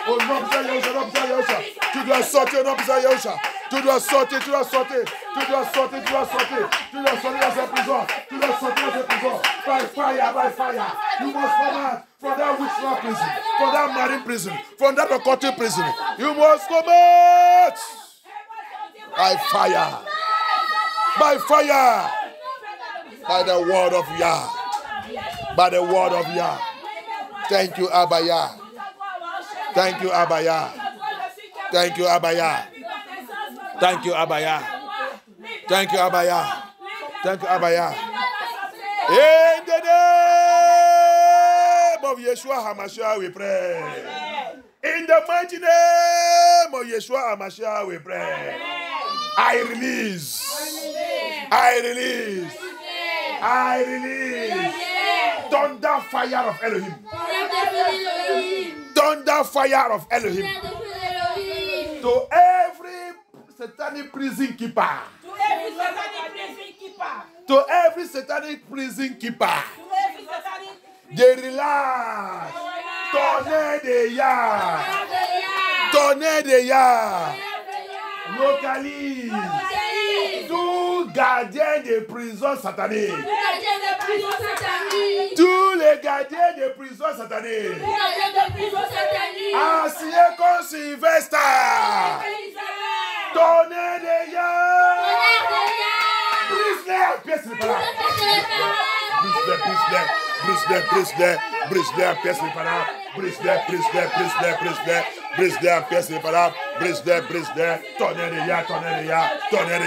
Au nom puissant de Yahusha. Au nom puissant de Yahusha. Tu dois sortir au nom puissant de Yahusha. Tu dois sortir. Tu dois sortir. Tu dois sortir. Tu dois sortir. Tu dois sortir dans cette prison. Tu dois sortir dans cette prison. By fire, by fire. You must come out from that witchcraft prison, from that marine prison, from that occultic prison. You must come out by fire. By fire. By the word of Yah. By the word of Yah. Thank you, Abba Yah. Thank you, Abba Yah. Thank you, Abba Yah. Thank you, Abba Yah. Thank you, Abba Yah. Thank you, Abba Yah. In the name of Yeshua HaMashiach we pray. In the mighty name of Yeshua HaMashiach we pray. I release. I release. I release. Thunder fire of Elohim. Thunder fire of Elohim. To every satanic prison keeper. To every satanic prison keeper. They relax. Tournez des yards. Tournez des yards. Localise. Tous gardiens des prisons sataniques. Tous les gardiens des prisons sataniques. Anciens comme Sylvestre. Tournez des yards. Brise-les, pièce les paroles. Brise-les, pièce les paroles. Brise-les, pièce les paroles. Brise-les, tonnerre de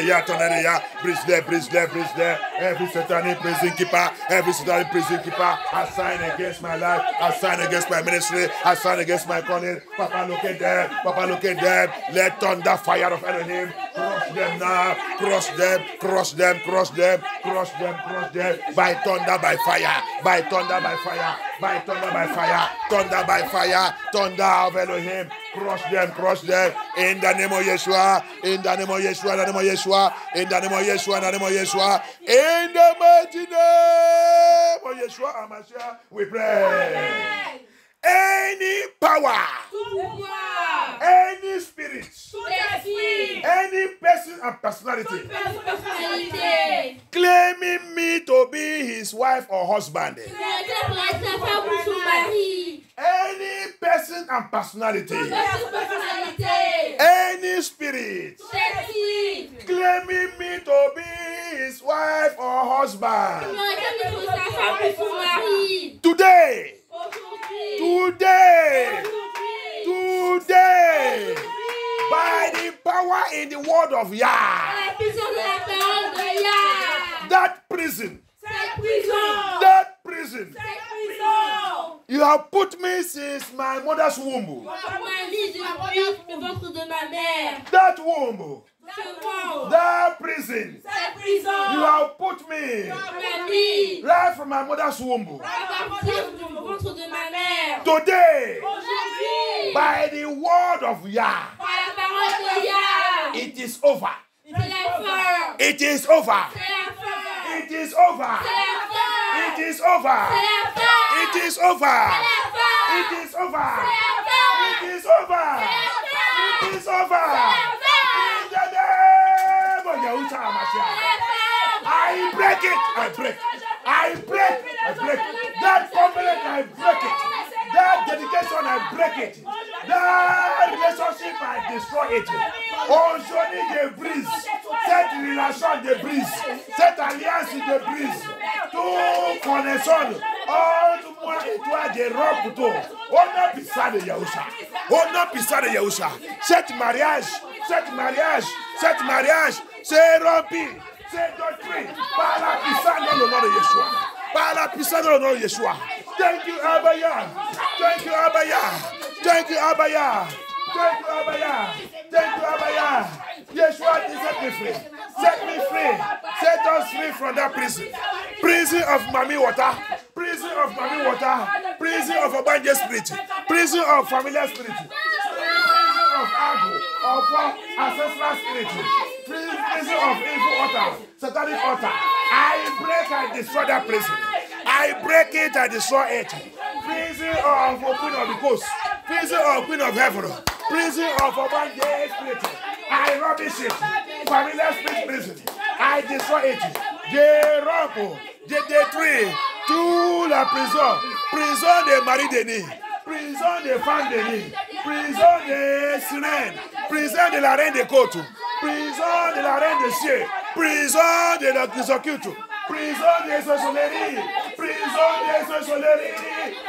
ya, brise-les. Every satanic prison keeper, assigned against my life, assigned against my ministry, assigned against my calling. Papa, look at them. Let thunder fire of Elohim crush them now, crush them. By thunder, by fire, thunder of Elohim. Crush them. In the name of Yeshua. In the mighty name of Yeshua HaMashiach, we pray. Any power, any spirit, any person and personality claiming me to be his wife or husband, any person and personality, any spirit claiming me to be his wife or husband, today, by the power in the word of Yah, that prison, you have put me since my mother's womb. That womb, that prison, you have put me right from my mother's womb. Today, by the word of Yah, it is over. It is over. It is over. It is over. It is over. It is over. It is over. It is over. In the name of Yahusha HaMashiach, I break it. I break. That covenant, I break it. That dedication, I break it. That relationship, I destroy it. Aujourd'hui, je brise. Cette relation, je brise. Cette alliance, je brise. Tout connexion entre moi et toi, je romps tout. Au nom puissant de Yahusha. Au nom puissant de Yahusha. Cet mariage, c'est rompu. C'est doctrine. Par la puissance dans le nom de Yeshua. Par la puissance dans le nom de Yeshua. Thank you, Abba Yah. Thank you, Abba Yah. Thank you, Abba Yah. Thank you, Abba Yah. Thank you, Abba Yah. Yeshua, set me free. Set me free. Set us free from that prison. Prison of Mami Water. Prison of Mami Water. Prison of Obanje Spirit. Prison of familiar spirit. Prison of Ago. Of ancestral spirit. Prison prison of evil altar, satanic altar. I break and destroy that prison. I break it and destroy it. Prison of Queen of the Coast, prison of Queen of Heaven, prison of Obanje Spirit. I rubbish it. Familiar spirit prison. I destroy it. Je rompo, je détruis toute la prison. Prison de Marie Denis, prison de Femme Denis, prison de Sirène, prison de la Reine de Côte, prison de la Reine de Cieux, prison de la Chrysocute, prison de sorcellerie, prison de sorcellerie.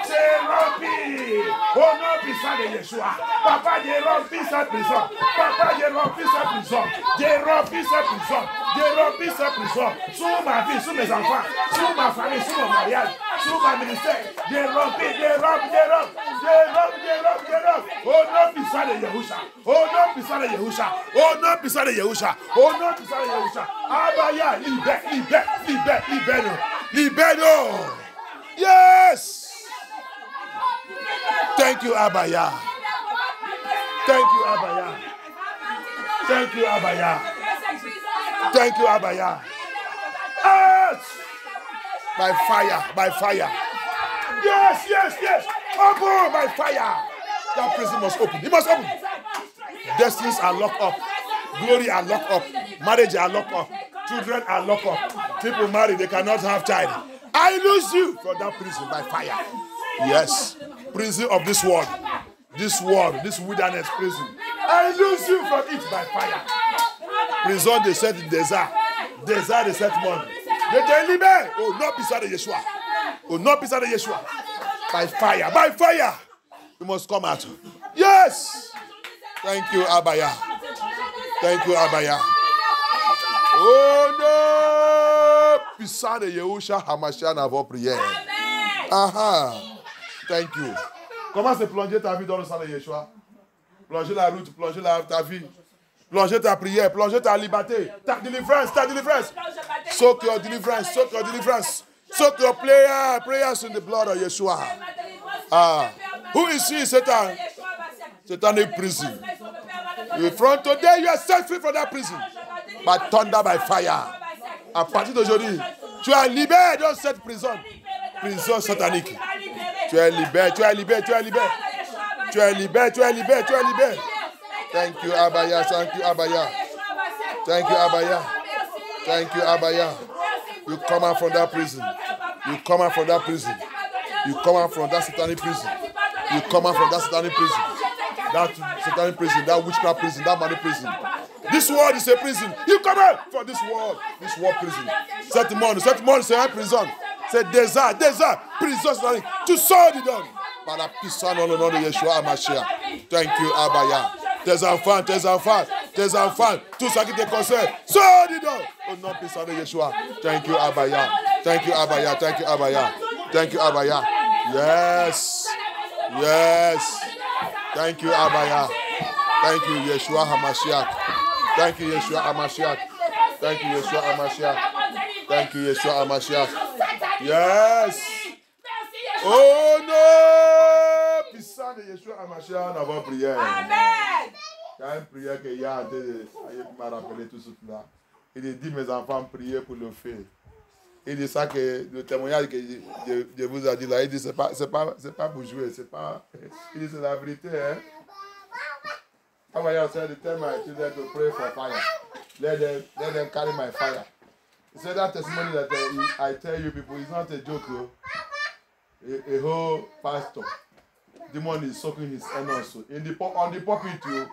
C'est rempli. Au nom puissant de Yeshua. Papa, j'ai rempli cette prison. Papa, j'ai rempli cette prison. J'ai rempli cette prison. J'ai rempli cette prison. Sur ma vie, sur mes enfants, sur ma famille, sur mon mariage, sur ma ministère. J'ai rempli, j'ai rempli, j'ai rempli. Au nom puissant de Yahusha. Au nom puissant de Yahusha. Au nom puissant de Yahusha. Au nom puissant de Yahusha. Abaya, libère, libère, libère, libère-nous. Libère-nous. Yes. Thank you, Abaya. Thank you, Abaya. Thank you, Abaya. Thank you, Abaya. Yes. By fire, by fire. Yes, yes, yes. Open by fire. That prison must open. It must open. Destinies are locked up. Glory are locked up. Marriage are locked up. Children are locked up. People marry, they cannot have child. I lose you from that prison by fire. Yes. Prison of this world, this wilderness prison. I lose you from it by fire. Prison they set in desert they set money. They tell me, oh, not beside Yeshua. Oh, not beside Yeshua. By fire, by fire. You must come out. Yes. Thank you, Abaya. Thank you, Abaya. Oh no. Beside Yeshua, Hamashiach, avant prière. Aha. Thank you. Comment c'est plonger ta vie dans le sang de Yeshua? Plonger la route, plonger ta vie. Plonger ta prière, plonger ta liberté, ta deliverance, ta deliverance. Soak your deliverance, soak your deliverance. Soak your prayers in the blood of Yeshua. Who is he, Satan? Satanic prison. From today, you are set free from that prison. By thunder, by fire. À partir d'aujourd'hui, tu es libéré dans cette prison. Prison satanique. Tu es libéré, tu es libéré, tu es libéré. Tu es libéré, tu es libéré, tu es libéré. Thank you, Abaya. Thank you, Abaya. Thank you, Abaya. Thank you, Abaya. You come out from that prison. You come out from that prison. You come out from that satanic prison. You come out from that satanic prison. That satanic prison, that witchcraft prison, that money prison. This world is a prison. You come out from this world prison. Cette monde, c'est un prison. C'est désert, prison satanique. Tu sors dedans. Par la puissance dans le nom de Yeshua HaMashiach. Thank you, Abaya. Tes enfants, tout ça qui te concerne, sors dedans. Au nom puissant de Yeshua. Thank you, Abaya. Thank you, Abaya. Thank you, Abaya. Thank you, Abaya. Yes. Yes. Thank you, Abaya. Thank you, Yeshua HaMashiach. Thank you, Yeshua HaMashiach. Thank you, Yeshua HaMashiach. Thank you, Yeshua HaMashiach. Yes. Oh no! Puissant de Yeshua HaMashiach, nous avons prié. Amen. Il y a une prière que hier m'a rappelé tout cela. Il dit, mes enfants, priez pour le feu. Il dit ça que le témoignage que je vous ai dit là, il dit c'est pas pour jouer, c'est pas. Il dit c'est la vérité, hein. Come on, said to tell my children to pray for fire. Let them carry my fire. He said that testimony that I tell you people, it's not a joke, though. A whole pastor, demon is soaking his hand also. On the pulpit, too,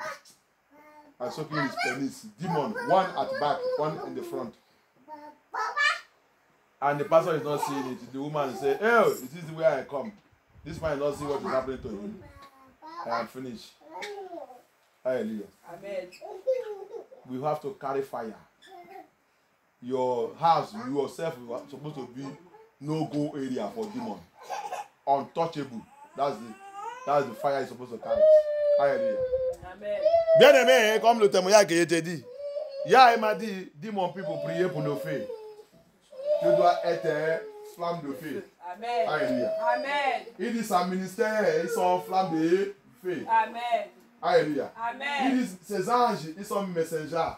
and soaking his penis. Demon, one at back, one in the front. And the pastor is not seeing it. The woman say, "Oh, it is the way I come. This man not see what is happening to him. I am finished." Hallelujah. Amen. We have to carry fire. Your house, yourself, you are supposed to be no-go area for demon. Untouchable. That's the fire you're supposed to carry. Hallelujah. Amen. Bien aimé, comme le témoignage que je t'ai dit. Hier, il m'a dit, dis mon peuple pour prier pour le feu. Tu dois être flamme de feu. Amen. Alléluia. Amen. Il dit sa ministère, ils sont flammes de feu. Amen. Alléluia. Amen. Il dit ses anges, ils sont messengers.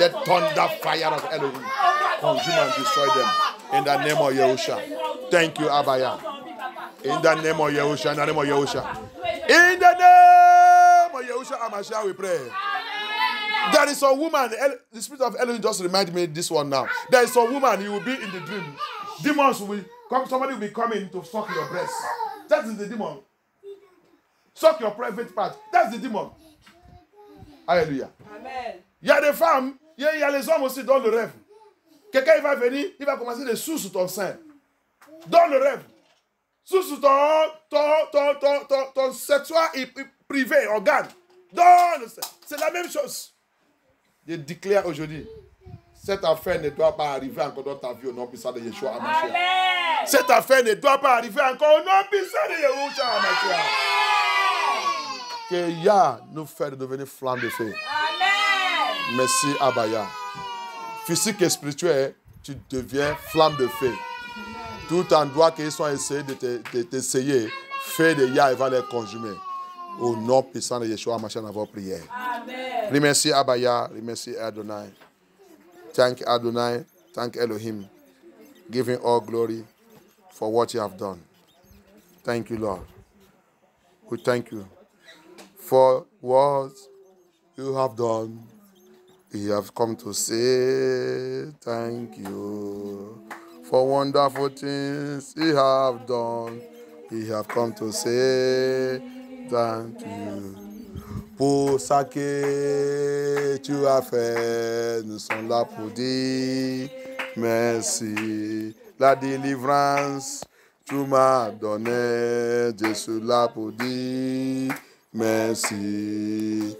the thunder fire of Elohim consume and destroy them. In the name of Yahusha. Thank you, Abaya. In the name of Yahusha. In the name of Yahusha. In the name of Yahusha Amashia, we pray. There is a woman, the spirit of Elohim just reminded me this one now. There is a woman, you will be in the dream. Demons will come, somebody will be coming to suck your breast. That is the demon. Suck your private part. That's the demon. Alléluia. Amen. Il y a des femmes, il y a les hommes aussi dans le rêve. Quelqu'un il va venir, il va commencer des sous sur ton sein. Dans le rêve. Sous sur ton sexuel privé, organe. Dans le sein. C'est la même chose. Je déclare aujourd'hui, cette affaire ne doit pas arriver encore dans ta vie au nom puissant de Yeshua HaMashiach. Cette affaire ne doit pas arriver encore au nom puissant de Yeshua HaMashiach. Que Yah nous fait devenir flamme de feu. Merci Abaya. Physique et spirituel, tu deviens flamme de feu. Tout endroit qu'ils sont essayés de t'essayer, feu de Yah, il va les consumer. Au nom puissant de Yeshua HaMashiach, dans votre prière. Remercie Abaya, remercie Adonai. Thank Adonai, thank Elohim. Give him all glory for what you have done. Thank you, Lord. We thank you for what you have done. We have come to say thank you for wonderful things you have done. We have come to say thank you. Pour ça que tu as fait, nous sommes là pour dire merci. La délivrance, tu m'as donné, je suis là pour dire merci.